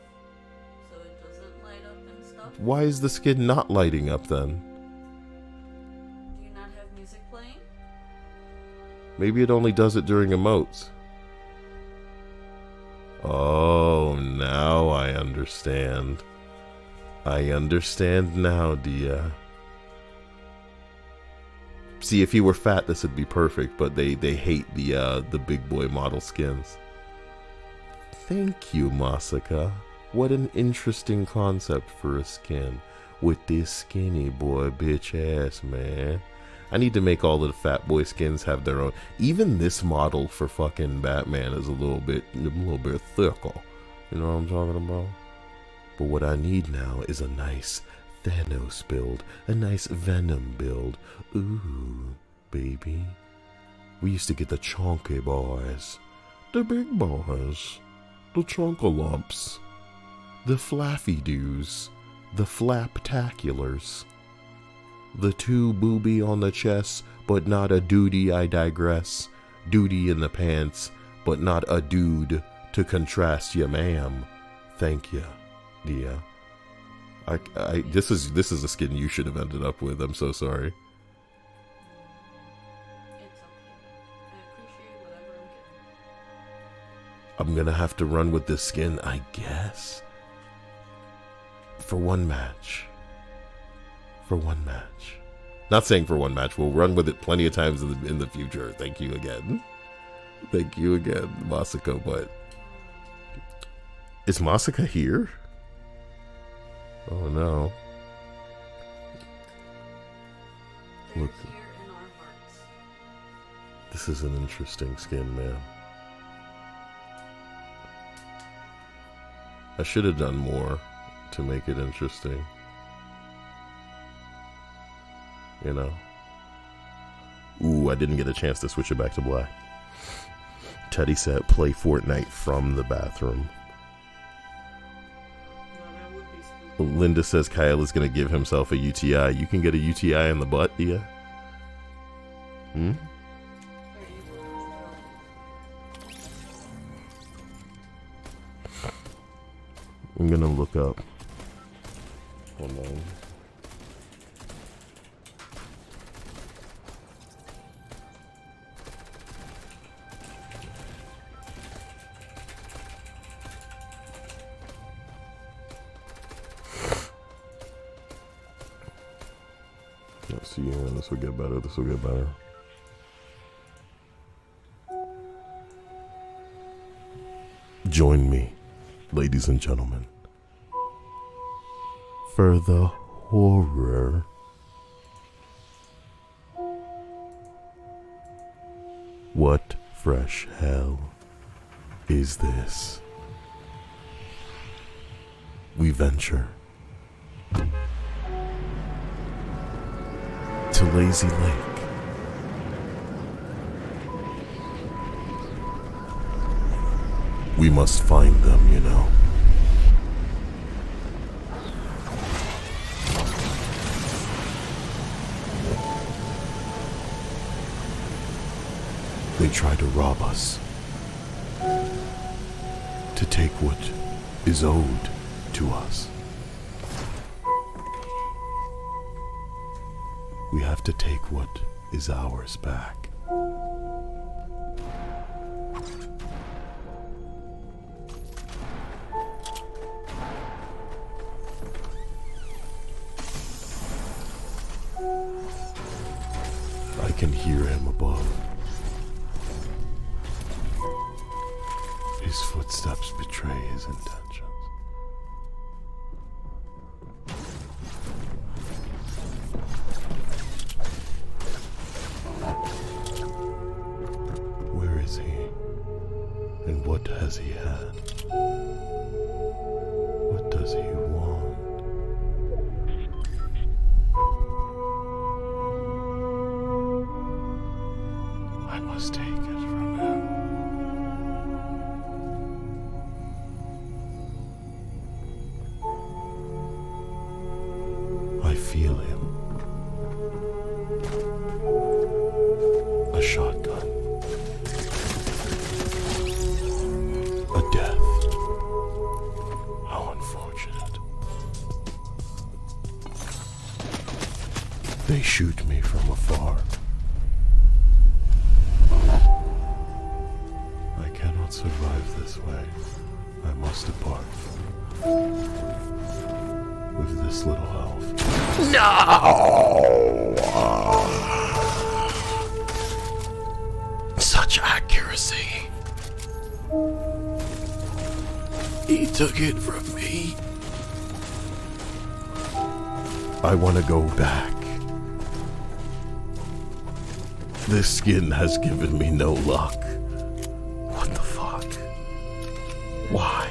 so it doesn't light up and stuff. Why is the skin not lighting up then? Do you not have music playing? Maybe it only does it during emotes. Oh, now I understand. I understand now, Dia. See, if he were fat, this would be perfect, but they hate the big boy model skins. Thank you, Masaka. What an interesting concept for a skin. With this skinny boy bitch ass, man. I need to make all of the fat boy skins have their own. Even this model for fucking Batman is a little bit thicker. You know what I'm talking about? But what I need now is a nice Thanos build, a nice Venom build. Ooh, baby. We used to get the chunky boys, the big boys, the chunkalumps, the flaffy doos, the flaptaculars. The two booby on the chest, but not a duty, I digress. Duty in the pants, but not a dude to contrast ya, ma'am. Thank ya, dear. This is a skin you should have ended up with. I'm so sorry. It's okay. I appreciate whatever I'm getting. I'm gonna have to run with this skin, I guess. For one match. Not saying for one match. We'll run with it plenty of times in the future. Thank you again. Masaka. But is Masaka here? Oh no. They're Look. here in our hearts. This is an interesting skin, man. I should have done more to make it interesting. You know. Ooh, I didn't get a chance to switch it back to black. Teddy said play Fortnite from the bathroom. No, that would be spooky. Linda says Kyle is going to give himself a UTI. You can get a UTI in the butt, do ya? Hmm? Are you going I'm going to look up. Hold on. Let's see here. This will get better. Join me, ladies and gentlemen, for the horror. What fresh hell is this? We venture to Lazy Lake. We must find them, you know. They try to rob us, to take what is owed to us. We have to take what is ours back. I can hear him above. His footsteps betray his intentions. Where is he? And what has he had? What does he want? I must take it from him. I feel him. A shotgun. A death. How unfortunate. They shoot me from afar. I cannot survive this way. I must depart. With this little elf. No! Such accuracy. He took it from me. I want to go back. This skin has given me no luck. What the fuck? Why?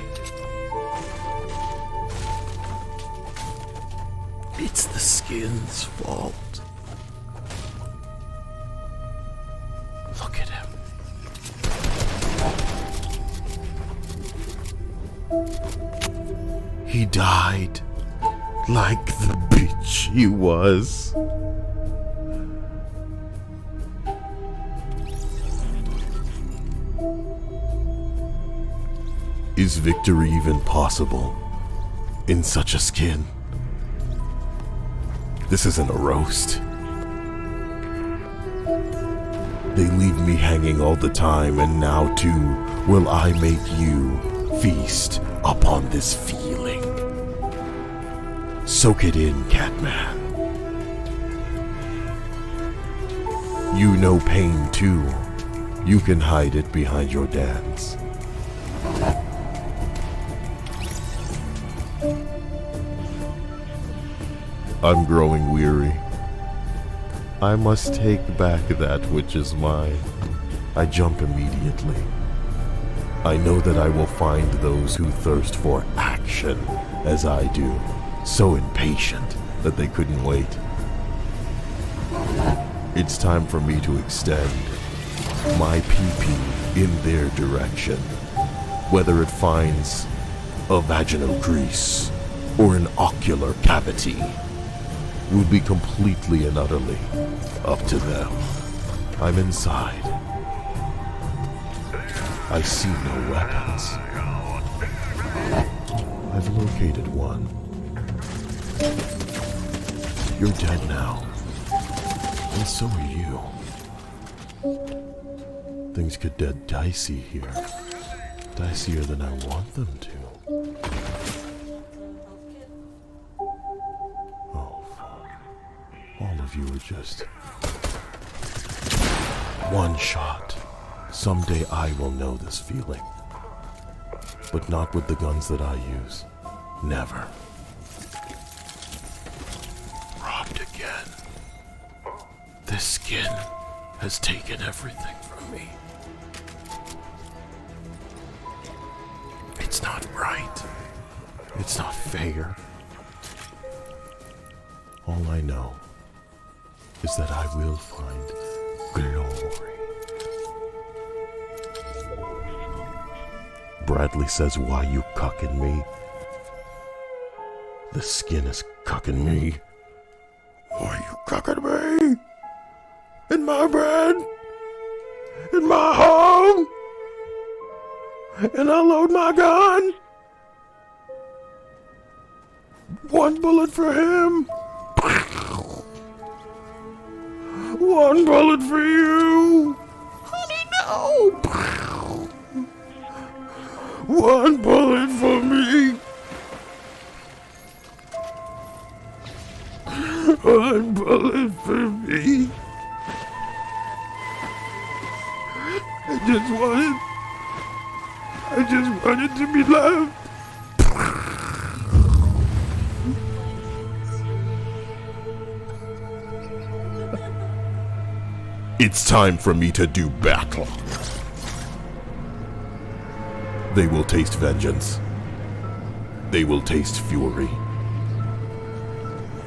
It's the skin's fault. Look at him. He died like the bitch he was. Is victory even possible in such a skin? This isn't a roast. They leave me hanging all the time, and now too will I make you feast upon this feeling. Soak it in, Catman. You know pain too. You can hide it behind your dance. I'm growing weary. I must take back that which is mine. I jump immediately. I know that I will find those who thirst for action as I do, so impatient that they couldn't wait. It's time for me to extend my pee-pee in their direction, whether it finds a vaginal crease or an ocular cavity. Will be completely and utterly up to them. I'm inside. I see no weapons. I've located one. You're dead now. And so are you. Things could get dicey here. Dicier than I want them to. All of you are just one shot. Someday I will know this feeling. But not with the guns that I use. Never. Robbed again. This skin has taken everything from me. It's not right. It's not fair. All I know is that I will find glory. Bradley says, why you cucking me? The skin is cucking me. Why you cucking me? In my bed? In my home? And I load my gun? One bullet for him. One bullet for you. Honey, no. One bullet for me. One bullet for me. I just wanted to be loved. It's time for me to do battle. They will taste vengeance. They will taste fury.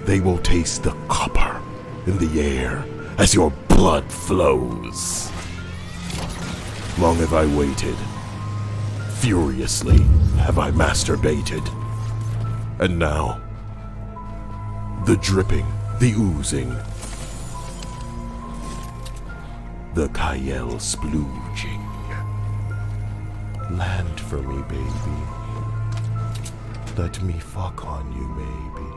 They will taste the copper in the air as your blood flows. Long have I waited. Furiously have I masturbated. And now, the dripping, the oozing, the Kyle splooging. Land for me, baby. Let me fuck on you, maybe.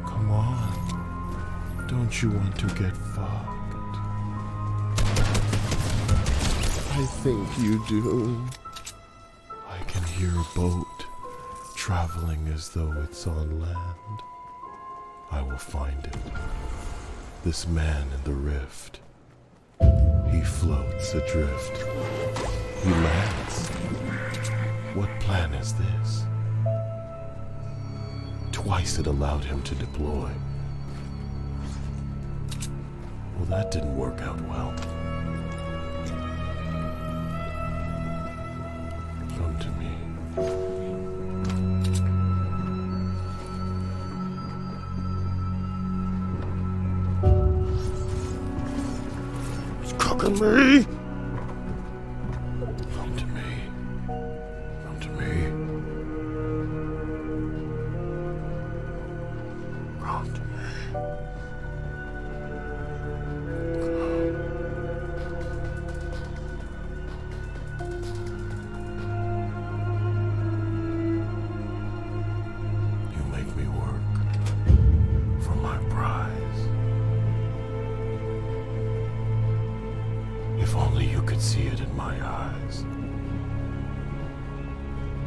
Come on. Don't you want to get fucked? I think you do. I can hear a boat traveling as though it's on land. I will find it. This man in the rift. He floats adrift. He lands. What plan is this? Twice it allowed him to deploy. Well, that didn't work out well. Come to me. It's cooking me. Come to me. Come to me.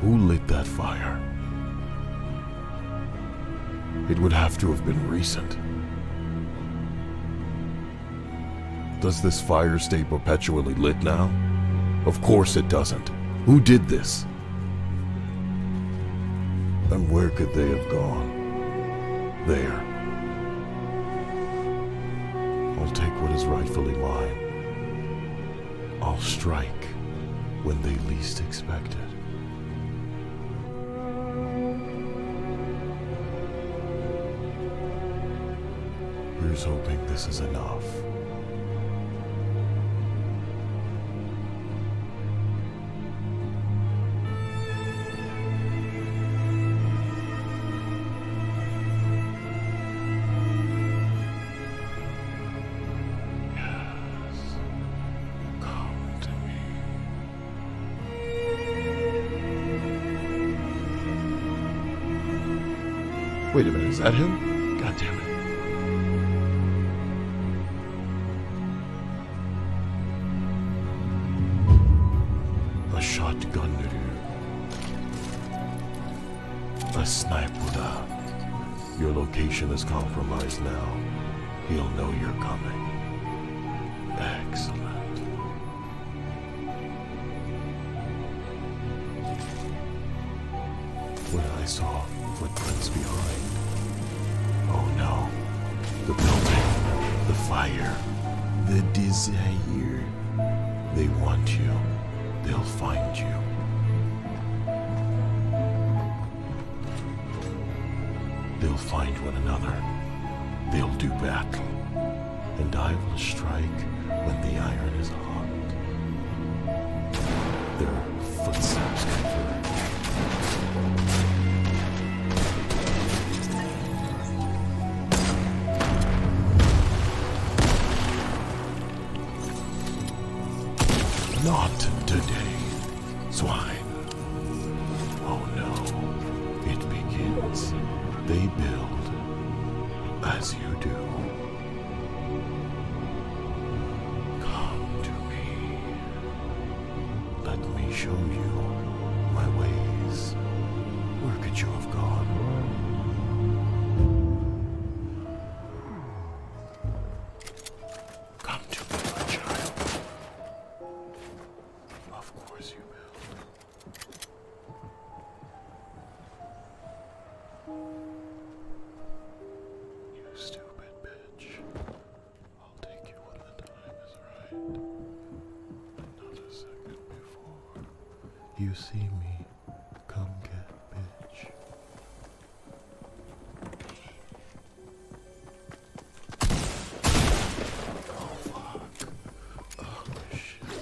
Who lit that fire? It would have to have been recent. Does this fire stay perpetually lit now? Of course it doesn't. Who did this? And where could they have gone? There. I'll take what is rightfully mine. I'll strike when they least expect it. Here's hoping this is enough. Wait a minute, is that him? God damn it. A shotgun. A sniper. Your location is compromised now. He'll know you're coming. Excellent. When I saw footprints behind. Oh no. The building. The fire. The desire. They want you. They'll find you. They'll find one another. They'll do battle. And I will strike when the iron is hot. Their footsteps converge. Not today, swine. Oh no, it begins. They build as you do. Come to me. Let me show you my ways. Where could you have gone? Come to me, my child. Of course you will. You stupid bitch. I'll take you when the time is right. Not a second before. You see me. Come get, bitch. Oh fuck. Oh shit.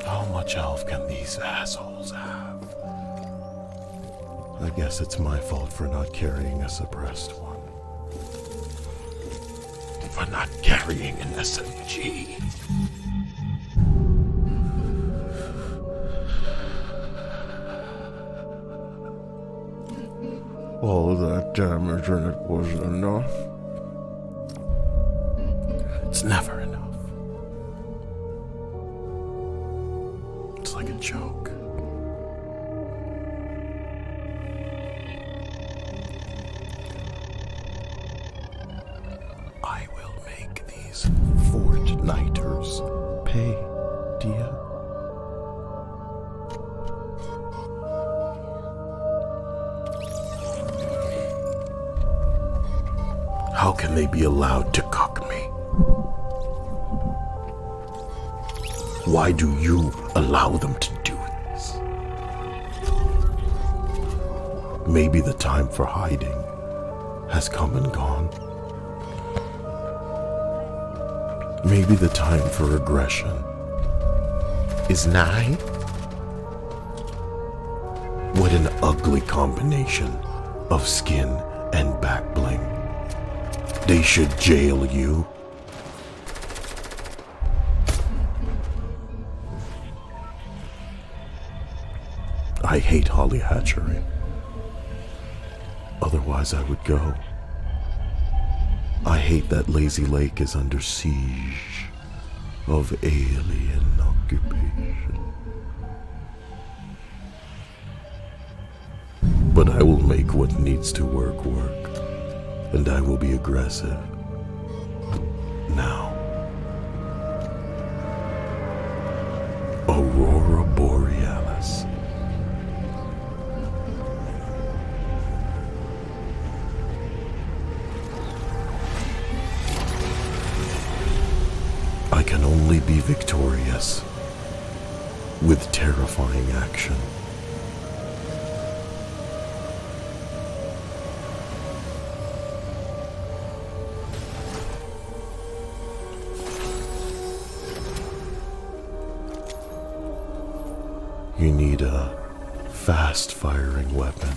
How much health can these assholes have? I guess it's my fault for not carrying a suppressed one. For not carrying an SMG. All of that damage and it wasn't enough. It's never enough. It's like a joke. I will make these fortnighters pay, dear. How can they be allowed to cook me? Why do you allow them to do this? Maybe the time for hiding has come and gone. Maybe the time for aggression is nigh. What an ugly combination of skin and back bling. They should jail you. I hate Holly Hatchery. Otherwise I would go. I hate that Lazy Lake is under siege of alien occupation. But I will make what needs to work, and I will be aggressive. Now. Aurora Borealis. I can only be victorious with terrifying action. You need a fast-firing weapon.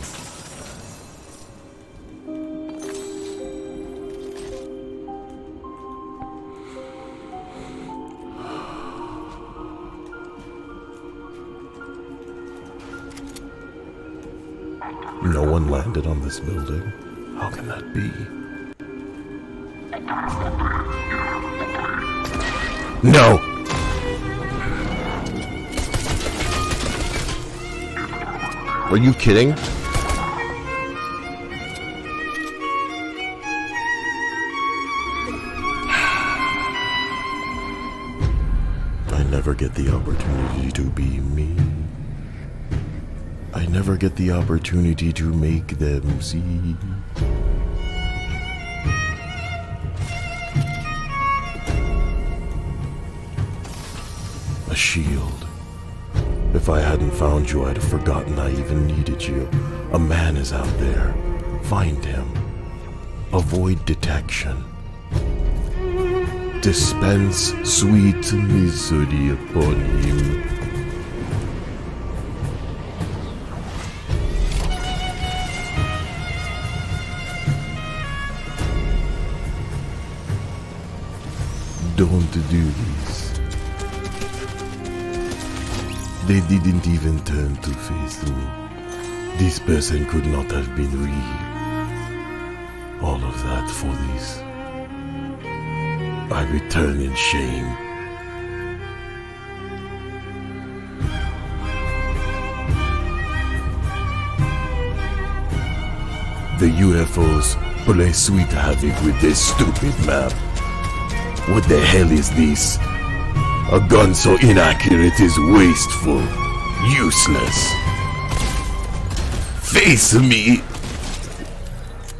No one landed on this building. How can that be? No! Are you kidding? I never get the opportunity to be me. I never get the opportunity to make them see. A shield. If I hadn't found you, I'd have forgotten I even needed you. A man is out there. Find him. Avoid detection. Dispense sweet misery upon him. Don't do this. They didn't even turn to face me. This person could not have been real. All of that for this. I return in shame. The UFOs play sweet havoc with this stupid map. What the hell is this? A gun so inaccurate is wasteful, useless. Face me!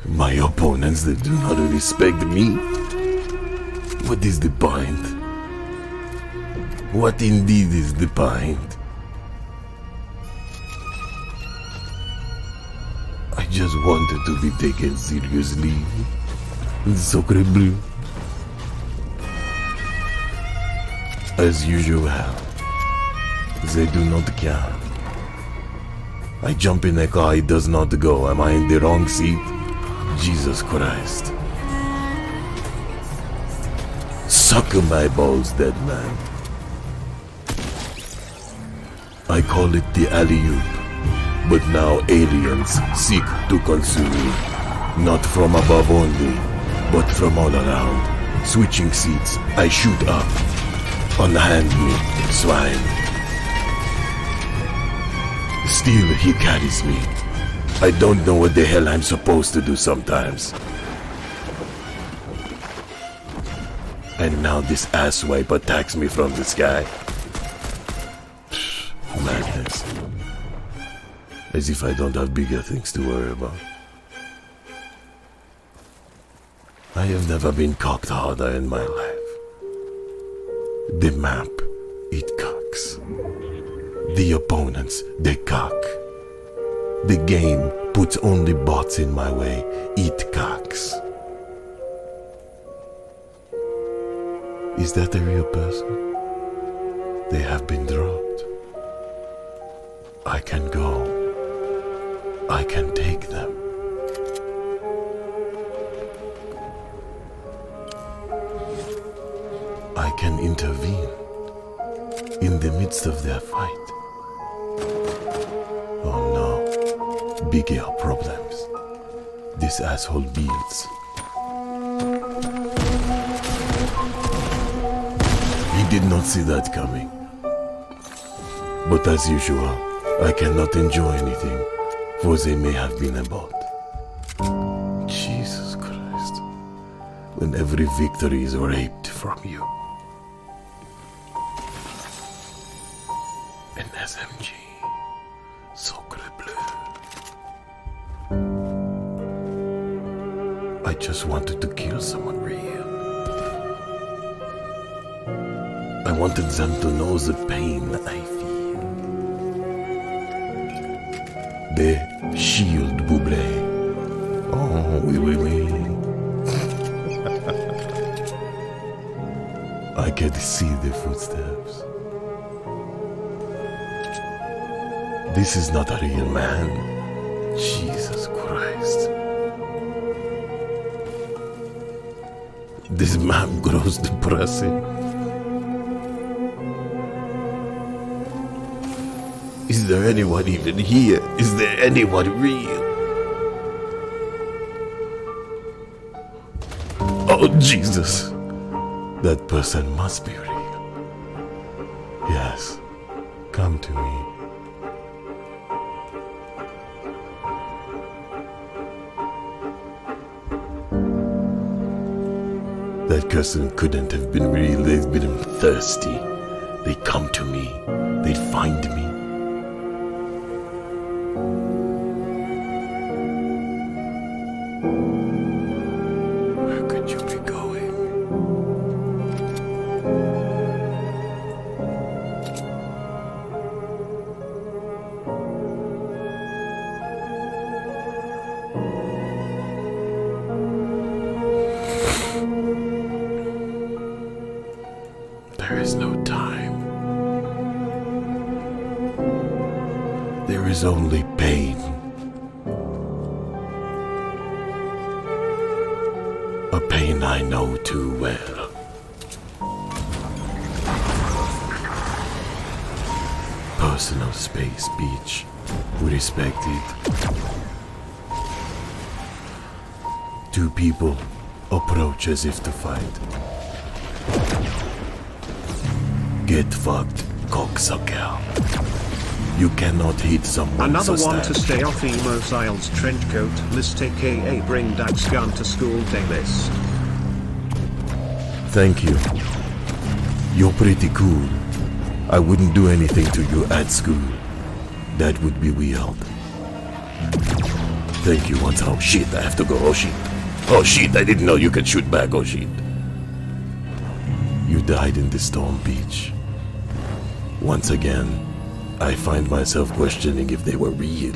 My opponents, they do not respect me. What is the point? What indeed is the point? I just wanted to be taken seriously. Sacre bleu. As usual, they do not care. I jump in a car, it does not go. Am I in the wrong seat? Jesus Christ. Suck my balls, dead man. I call it the alley-oop. But now aliens seek to consume me. Not from above only, but from all around. Switching seats, I shoot up. Unhand me, swine. Still, he carries me. I don't know what the hell I'm supposed to do sometimes. And now this asswipe attacks me from the sky. Madness. As if I don't have bigger things to worry about. I have never been cocked harder in my life. The map, it cocks. The opponents, they cock. The game puts only bots in my way, it cocks. Is that a real person? They have been dropped. I can go. I can take them. I can intervene in the midst of their fight. bigger problems. This asshole builds. He did not see that coming. But as usual, I cannot enjoy anything, for they may have been a bot. Jesus Christ. When every victory is raped from you. An SMG. Sacre bleu. I just wanted to kill someone real. I wanted them to know the pain I feel. The shield buble. Oh, oui, oui, oui. I can see the footsteps. This is not a real man. Jesus Christ. This map grows depressing. Is there anyone even here? Is there anyone real? Oh, Jesus. That person must be real. Yes. Come to me. That person couldn't have been real. They've been thirsty. They'd come to me. They'd find me. Where could you be going? There is no time. There is only pain. A pain I know too well. Personal space, beach. We respect it. Two people approach as if to fight. Get fucked, cocksucker. You cannot hit someone. Another so one to stand. stay off Emo Siles trench coat list aka bring Dax gun to school day list. Thank you. You're pretty cool. I wouldn't do anything to you at school. That would be weird. Thank you once. Oh shit, I have to go. Oh shit. Oh shit, I didn't know you could shoot back. Oh shit. You died in the storm, Beach. Once again, I find myself questioning if they were real.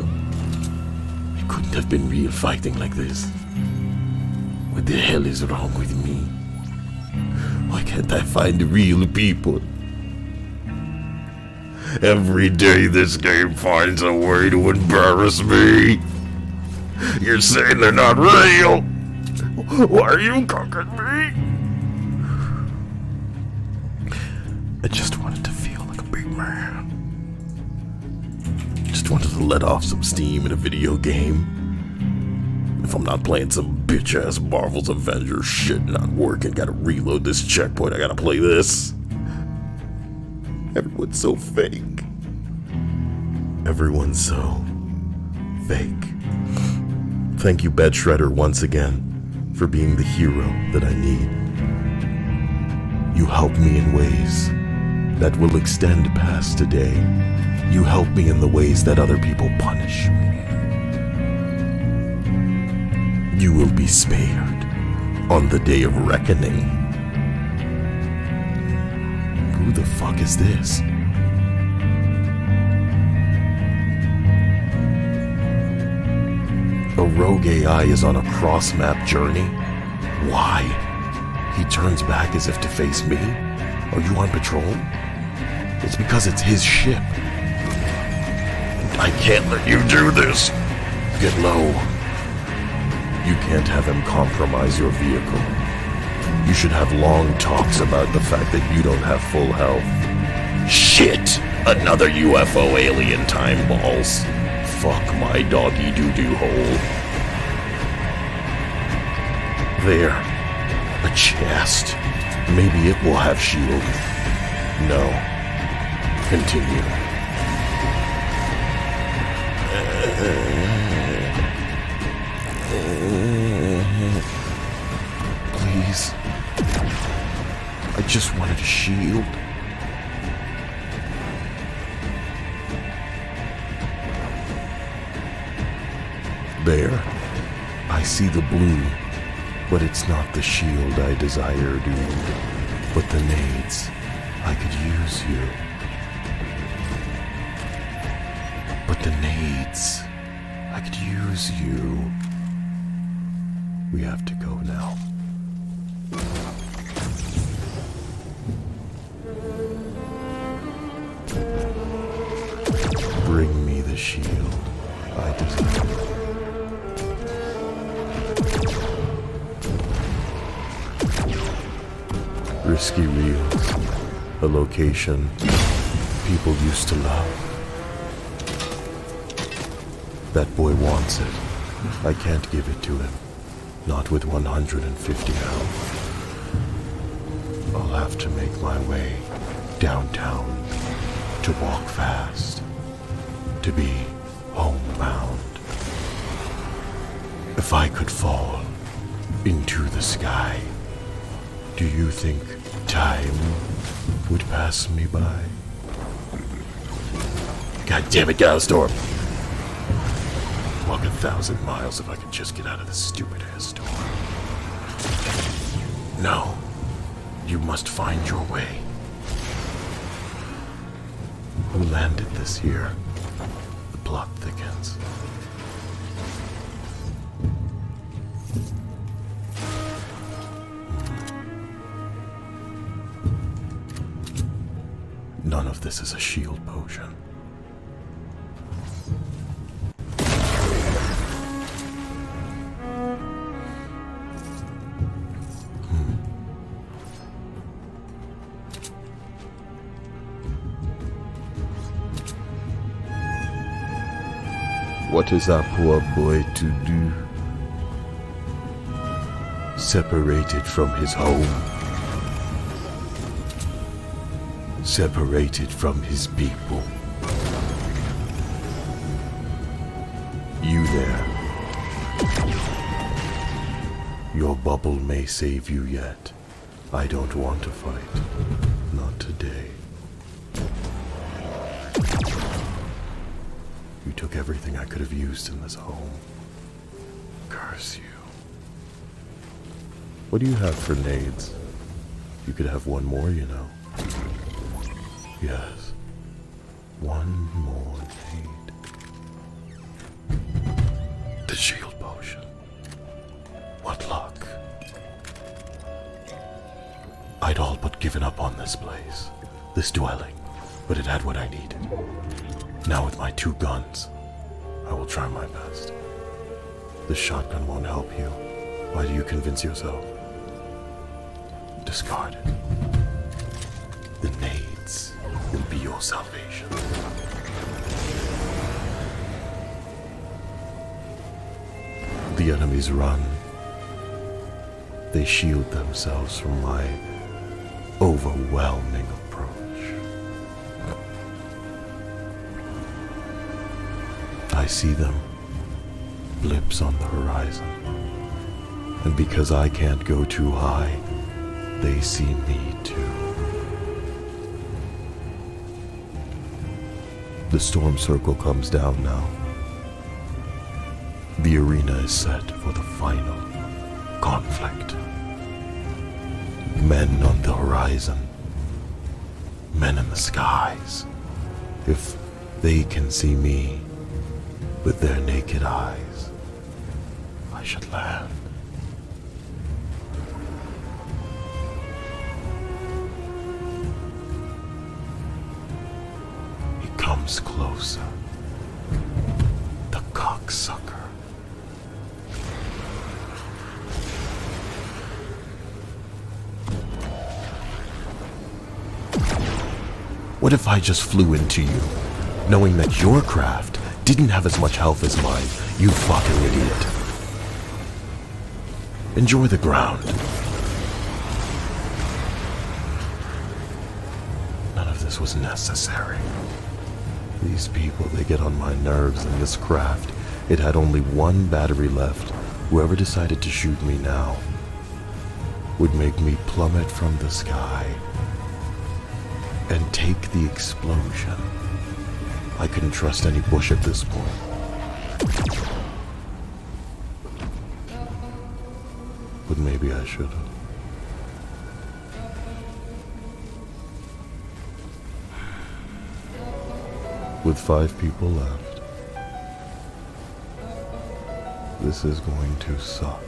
It couldn't have been real fighting like this. What the hell is wrong with me? Why can't I find real people? Every day this game finds a way to embarrass me. You're saying they're not real? Why are you cooking me? I just wanted to feel like a big man. Just wanted to let off some steam in a video game. If I'm not playing some bitch-ass Marvel's Avengers shit, not working, gotta reload this checkpoint, I gotta play this. Everyone's so fake. Everyone's so fake. Thank you, Bed Shredder, once again, for being the hero that I need. You help me in ways that will extend past today. You help me in the ways that other people punish me. You will be spared on the day of reckoning. Who the fuck is this? A rogue AI is on a cross-map journey? Why? He turns back as if to face me? Are you on patrol? It's because it's his ship. I can't let you do this. Get low. You can't have him compromise your vehicle. You should have long talks about the fact that you don't have full health. Shit! Another UFO alien time balls. fuck my doggy doo-doo hole. There. A chest. Maybe it will have shield. No. Continue. Please. I just wanted a shield. There. I see the blue. But it's not the shield I desire, dude. But the nades. I could use you. But the nades. I could use you. We have to go now. Bring me the shield I desire. Risky reels, a location people used to love. That boy wants it. I can't give it to him. Not with 150 health. I'll have to make my way downtown to walk fast, to be homebound. If I could fall into the sky, do you think time would pass me by? God damn it, Galstorm! Walk 1,000 miles if I could just get out of this stupid-ass storm. No. You must find your way. Who landed this here? The plot thickens. None of this is a shield potion. What is our poor boy to do? Separated from his home. Separated from his people. You there. Your bubble may save you yet. I don't want to fight. Not today. You took everything I could have used in this home. Curse you. What do you have for nades? You could have one more, you know. Yes. One more nade. The shield potion. What luck. I'd all but given up on this place. This dwelling. But it had what I needed. Now with my 2 guns, I will try my best. The shotgun won't help you. Why do you convince yourself? Discard it. The nades will be your salvation. The enemies run. They shield themselves from my overwhelming approach. I see them, blips on the horizon, and because I can't go too high, they see me too. The storm circle comes down now. The arena is set for the final conflict. Men on the horizon, men in the skies. If they can see me, with their naked eyes, I should land. He comes closer. The cocksucker. What if I just flew into you, knowing that your craft didn't have as much health as mine, you fucking idiot. Enjoy the ground. None of this was necessary. These people, they get on my nerves, and this craft, it had only one battery left. Whoever decided to shoot me now would make me plummet from the sky and take the explosion. I couldn't trust any bush at this point. But maybe I should have. With 5 people left, this is going to suck.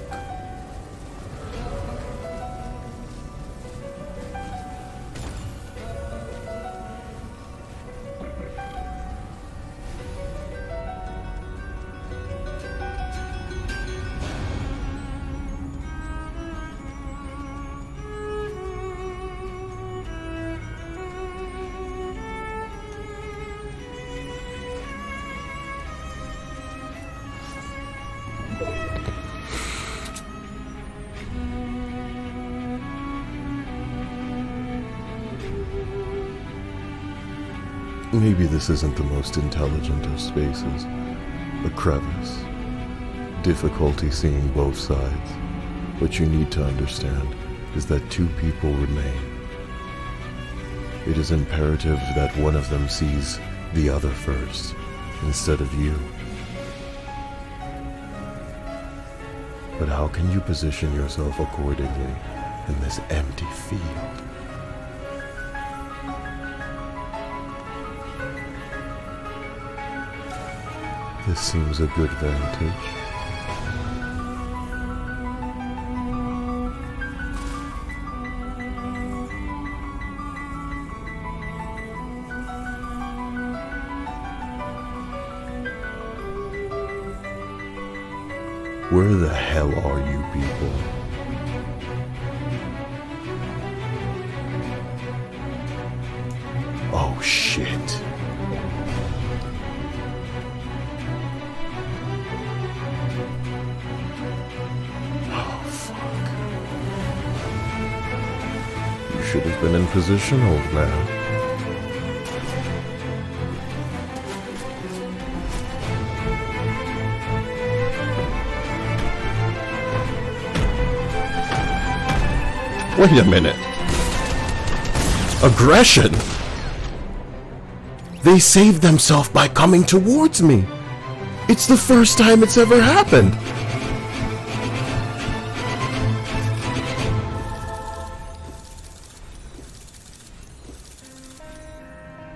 Maybe this isn't the most intelligent of spaces. A crevice. Difficulty seeing both sides. What you need to understand is that 2 people remain. It is imperative that one of them sees the other first, instead of you. But how can you position yourself accordingly in this empty field? This seems a good vantage. Where the hell are you people? Oh shit. Should have been in position, old man. Wait a minute. Aggression? They saved themselves by coming towards me. It's the first time it's ever happened.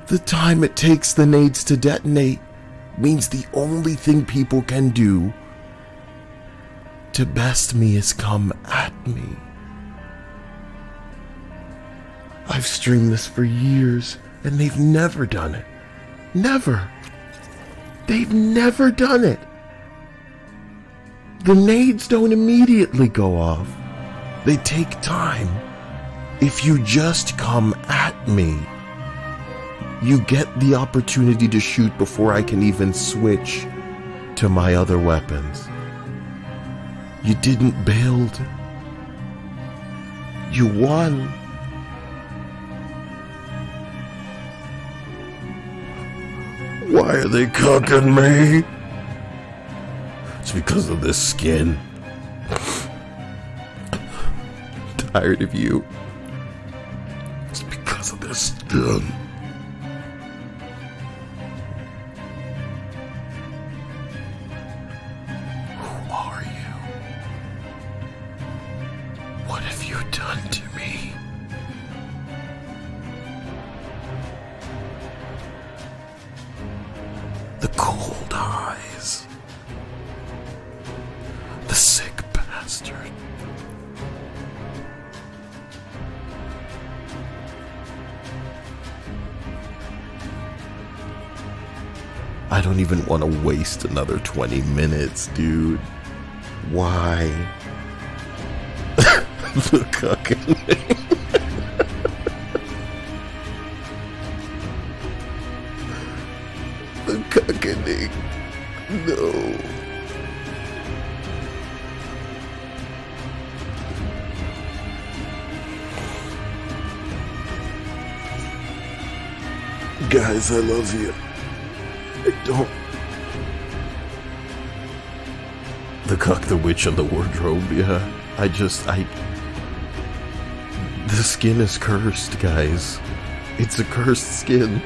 The time it takes the nades to detonate means the only thing people can do to best me is come at me. I've streamed this for years, and they've never done it. Never. They've never done it. The nades don't immediately go off. They take time. If you just come at me, you get the opportunity to shoot before I can even switch to my other weapons. You didn't build. You won. Why are they cooking me? It's because of this skin. Tired of you. It's because of this skin. Who are you? What have you done to me? The cold eyes. The sick bastard. I don't even want to waste another 20 minutes, dude. Why? The cooking. The The cockening. No. Guys, I love you. I don't. The cock, the witch, and the wardrobe, yeah. The skin is cursed, guys. It's a cursed skin.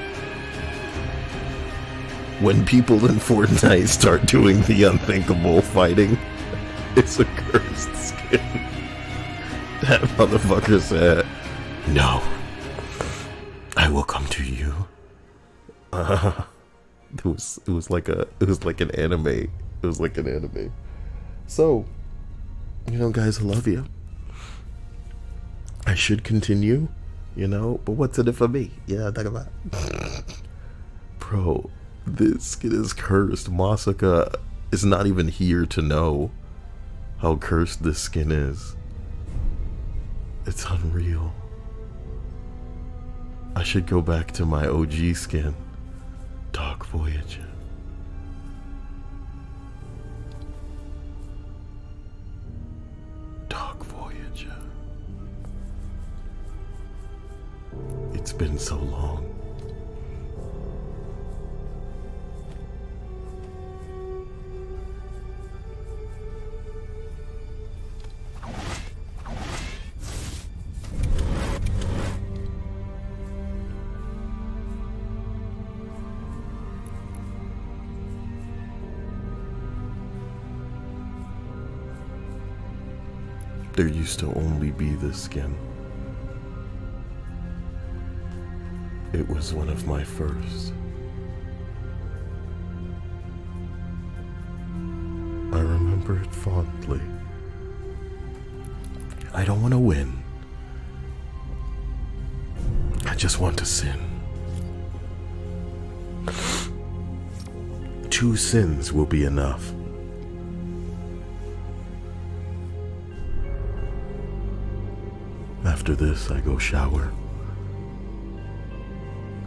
When people in Fortnite start doing the unthinkable fighting, it's a cursed skin. That motherfucker said, "No, I will come to you." It was like an anime. It was like an anime. So, guys, I love you. I should continue, but what's in it for me? Talk about. Bro, this skin is cursed. Masaka is not even here to know how cursed this skin is. It's unreal. I should go back to my OG skin. Dark Voyager. Dark Voyager. It's been so long. There used to only be this skin. It was one of my first. I remember it fondly. I don't want to win. I just want to sin. 2 sins will be enough. After this, I go shower.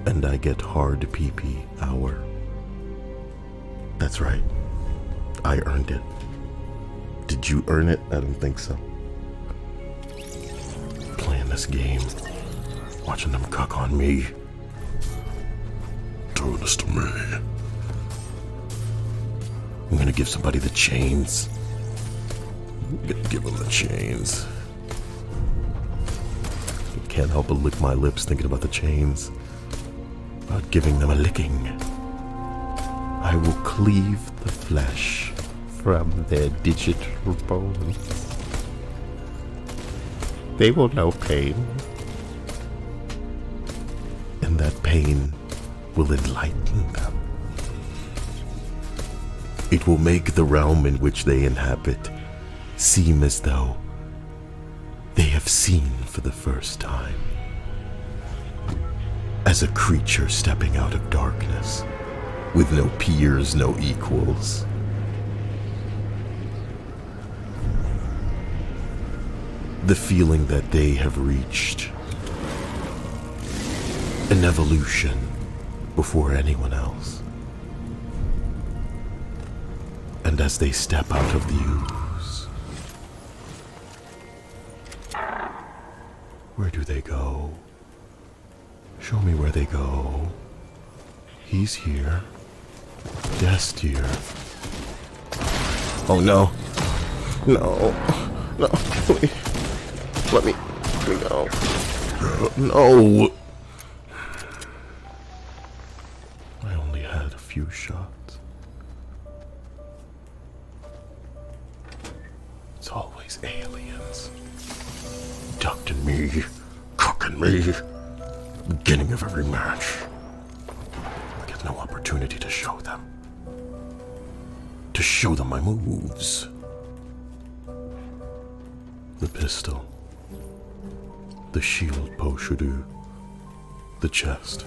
And I get hard pee-pee hour. That's right. I earned it. Did you earn it? I don't think so. Playing this game. Watching them cuck on me. Do this to me. I'm gonna give somebody the chains. I'm gonna give them the chains. Can't help but lick my lips thinking about the chains. About giving them a licking. I will cleave the flesh from their digital bones. They will know pain. And that pain will enlighten them. It will make the realm in which they inhabit seem as though they have seen for the first time. As a creature stepping out of darkness, with no peers, no equals. The feeling that they have reached an evolution before anyone else. And as they step out of the ooze, where do they go? Show me where they go. He's here. Guest here. Oh no. No. No. Please. Let me go. No. I only had a few shots. It's always aliens. Abducting me. Cooking me. Beginning of every match. I get no opportunity to show them. To show them my moves. The pistol. The shield pochadu. The chest.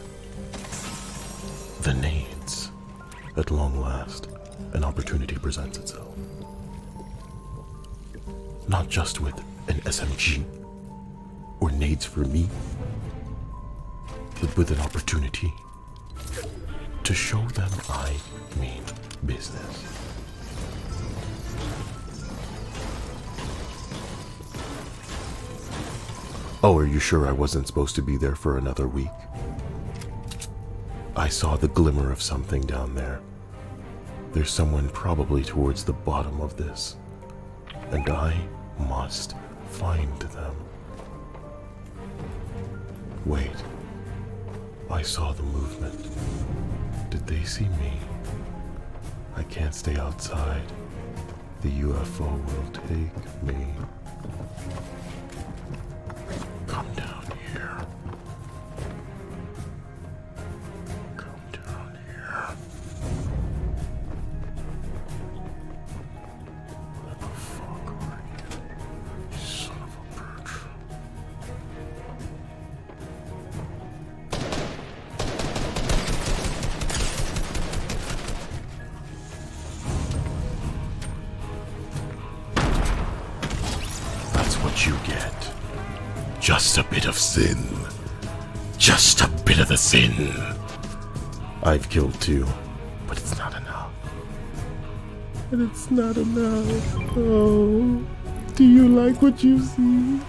The nades. At long last, an opportunity presents itself. Not just with an SMG or nades for me, but with an opportunity to show them I mean business. Oh, are you sure I wasn't supposed to be there for another week? I saw the glimmer of something down there. There's someone probably towards the bottom of this, and I must find them. Wait, I saw the movement. Did they see me? I can't stay outside. The UFO will take me. Come down here. Come down here. Where the fuck are you? You son of a bitch. That's what you get. Just a bit of sin. Just a bit of the sin. I've killed 2, but it's not enough. And it's not enough. Oh, do you like what you see?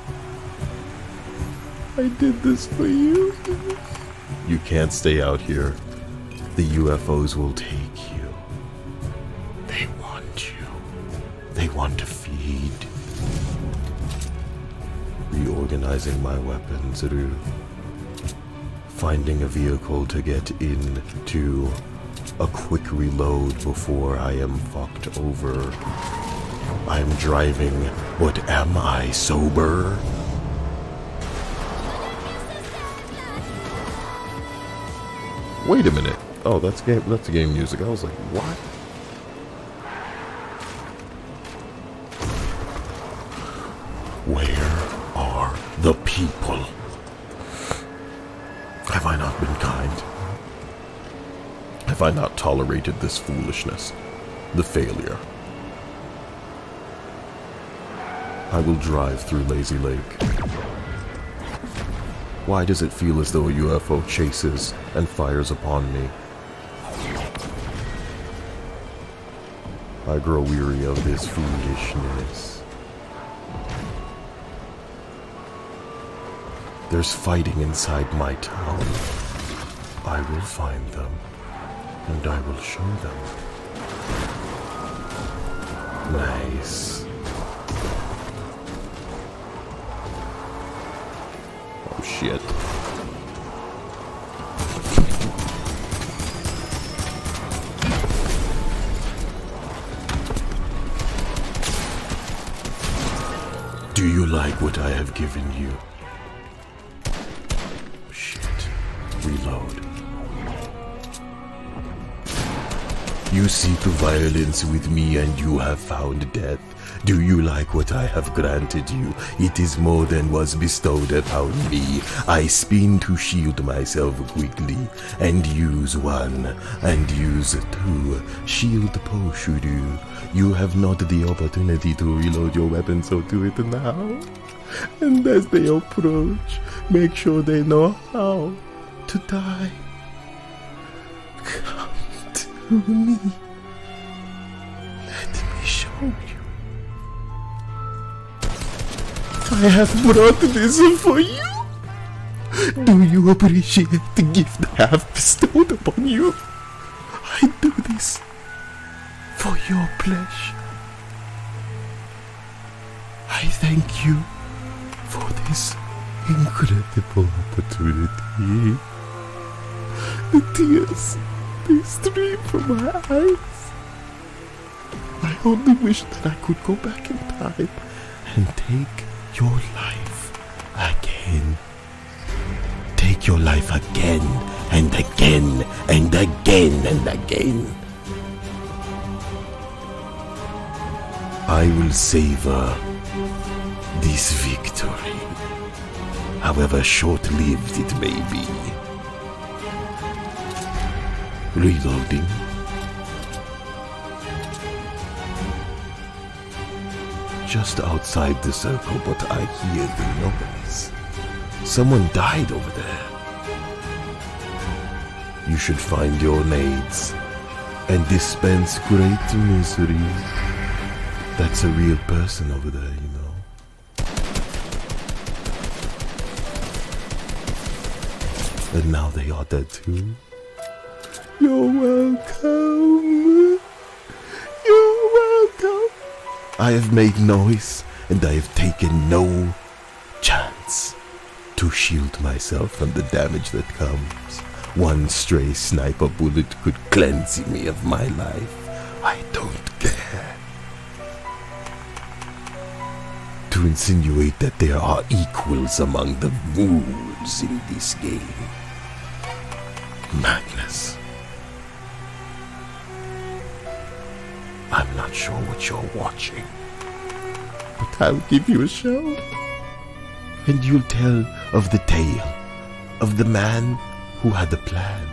I did this for you. You can't stay out here. The UFOs will take you. They want you. They want to feed. Reorganizing my weapons, finding a vehicle to get into, a quick reload before I am fucked over. I'm driving, but am I sober? Wait a minute. Oh, that's game music. I was like, what? Where are the people? Have I not been kind? Have I not tolerated this foolishness? The failure? I will drive through Lazy Lake. Why does it feel as though a UFO chases and fires upon me? I grow weary of this foolishness. There's fighting inside my town. I will find them, and I will show them. Nice. Oh shit. Do you like what I have given you? Reload. You seek violence with me and you have found death. Do you like what I have granted you? It is more than was bestowed upon me. I spin to shield myself quickly, and use 1, and use 2. Shield potion. You have not the opportunity to reload your weapon, so do it now. And as they approach, make sure they know how to die. Come to me. Let me show you. I have brought this for you. Do you appreciate the gift I have bestowed upon you? I do this for your pleasure. I thank you for this incredible opportunity. The tears, they stream from my eyes. I only wish that I could go back in time and take your life again. Take your life again and again and again and again. I will savor this victory, however short-lived it may be. Reloading. Just outside the circle, but I hear the noise. Someone died over there. You should find your needs and dispense great misery. That's a real person over there, you know. And now they are dead too. You're welcome. You're welcome. I have made noise, and I have taken no chance to shield myself from the damage that comes. One stray sniper bullet could cleanse me of my life. I don't care. To insinuate that there are equals among the rules in this game. Madness. I'm not sure what you're watching, but I'll give you a show. And you'll tell of the tale of the man who had a plan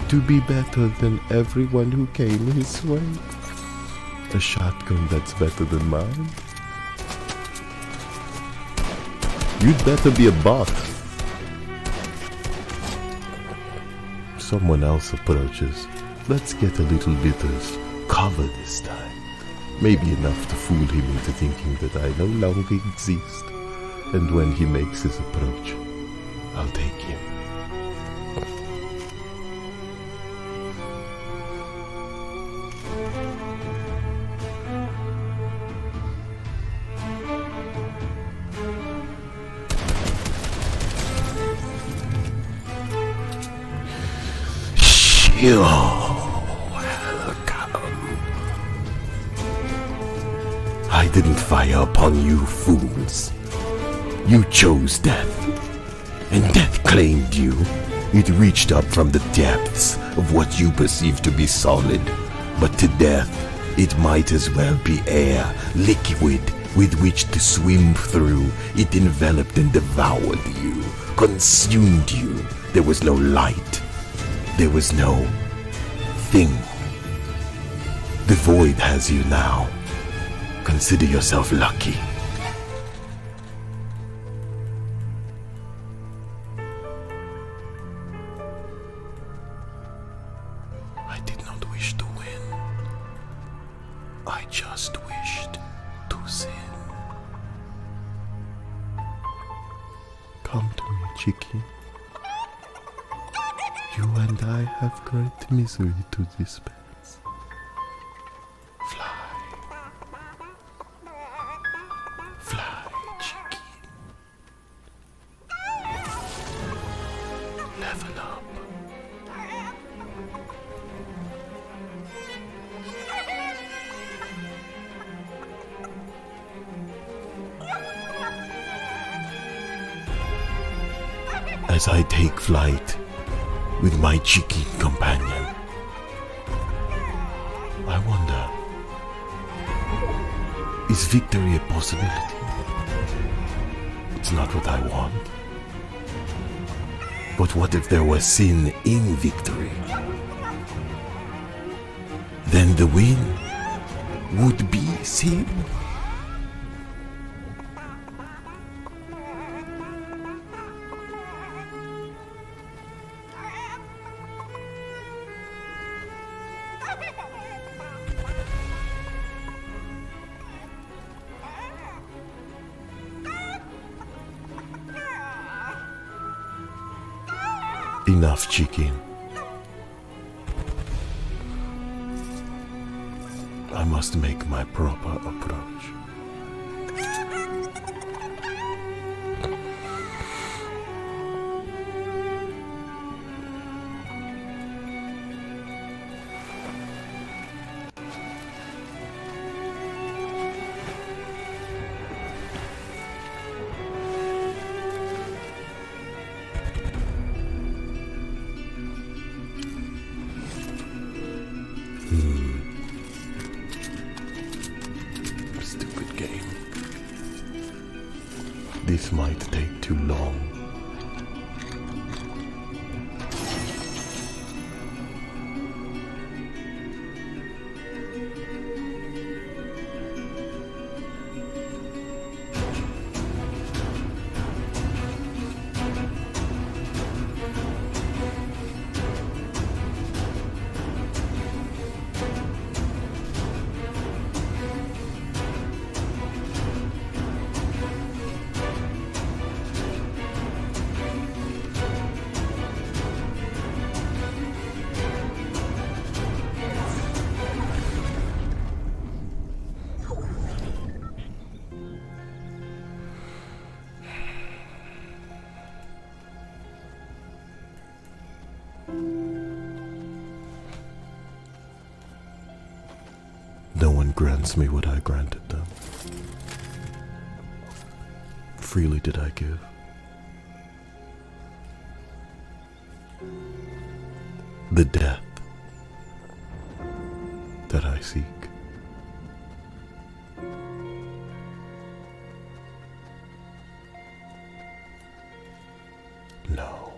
to be better than everyone who came his way. A shotgun that's better than mine. You'd better be a bot. Someone else approaches. Let's get a little bit of cover this time. Maybe enough to fool him into thinking that I no longer exist. And when he makes his approach, I'll take him. You're welcome. I didn't fire upon you, fools. You chose death, and death claimed you. It reached up from the depths of what you perceive to be solid, but to death, it might as well be air, liquid, with which to swim through. It enveloped and devoured you, consumed you. There was no light. There was no thing. The void has you now. Consider yourself lucky. I did not wish to win. I just wished to sin. Come to me, Chicky. You and I have great misery to dispense. Fly. Fly, Chicky. Level up. As I take flight with my cheeky companion, I wonder, is victory a possibility? It's not what I want. But what if there was sin in victory? Then the win would be sin. Enough, chicken. I must make my proper approach. Stupid game. This might take too long. grants me what I granted them. Freely did I give. The death that I seek. No.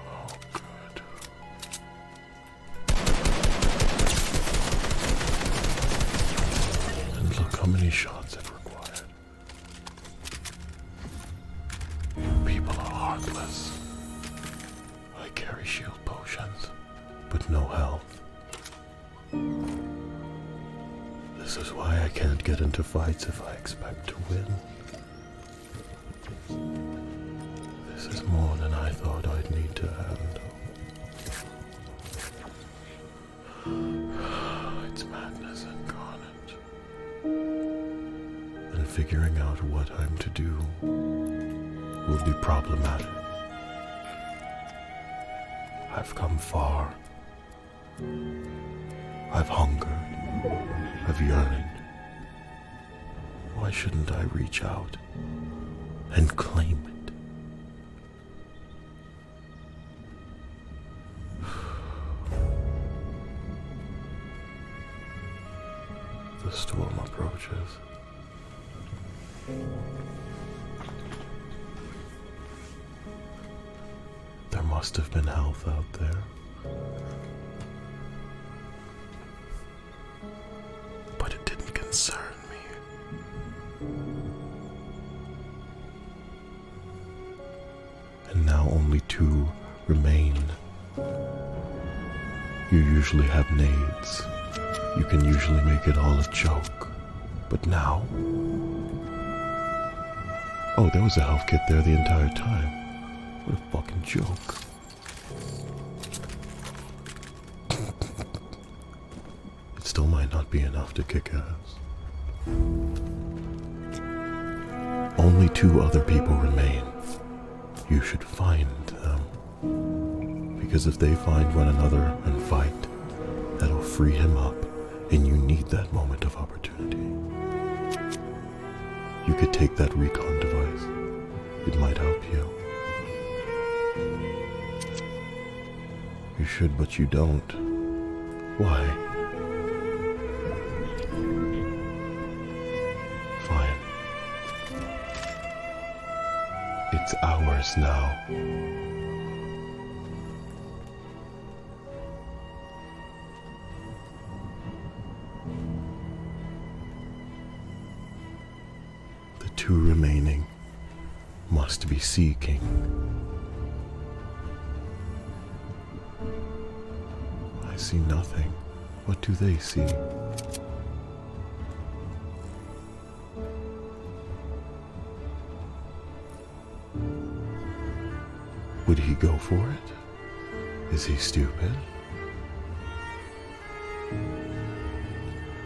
Oh, good. And look how many shots I've required. You people are heartless. I carry shield potions, but no health. This is why I can't get into fights if I expect to win. This is more than I thought I'd need to handle. It's madness incarnate. And figuring out what I'm to do will be problematic. I've come far. I've hungered. I've yearned. Why shouldn't I reach out and claim it? The storm approaches. There must have been health out there. But it didn't concern me. And now only 2 remain. You usually have nades. You can usually make it all a joke. But now... Oh, there was a health kit there the entire time. What a fucking joke. It still might not be enough to kick ass. Only 2 other people remain. You should find them. Because if they find one another and fight, that'll free him up, and you need that moment of opportunity. You could take that recon device. It might help you. You should, but you don't. Why? Fine. It's ours now. The 2 remaining must be seeking. I see nothing. What do they see? Would he go for it? Is he stupid?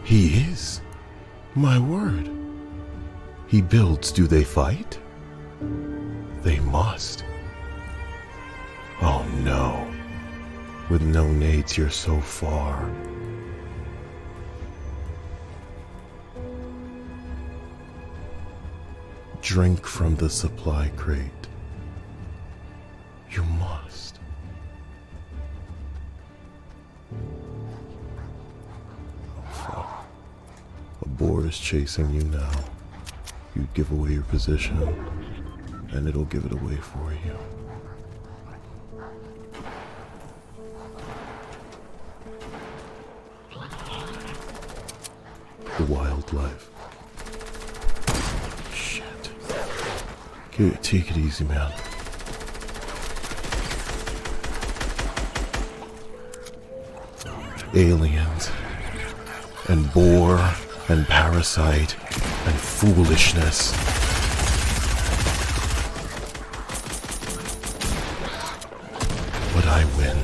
He is. My word. He builds, do they fight? They must. Oh no. With no nades, you're so far. Drink from the supply crate. You must. Oh fuck. A boar is chasing you now. You give away your position, and it'll give it away for you. The wildlife. Shit. Take it easy, man. Aliens, and boar, and parasite, and foolishness. But I win.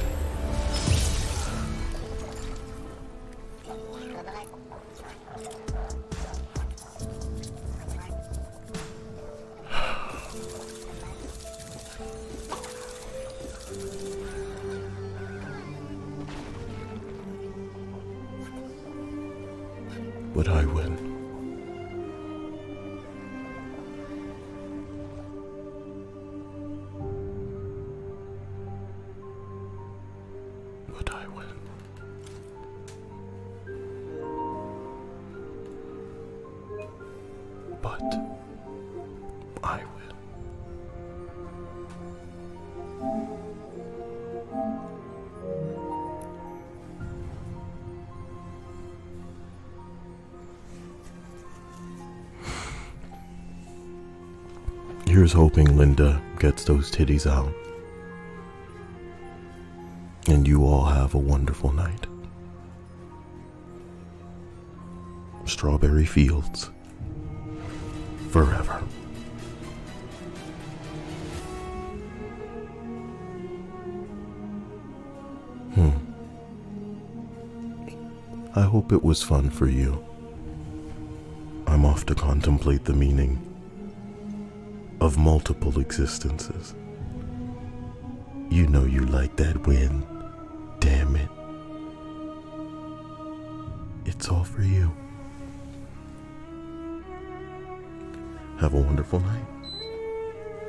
But I win. But I win. But I win. Here's hoping Linda gets those titties out. And you all have a wonderful night. Strawberry fields. Forever. I hope it was fun for you. I'm off to contemplate the meaning of multiple existences. You know you like that win. Damn it. It's all for you. Have a wonderful night.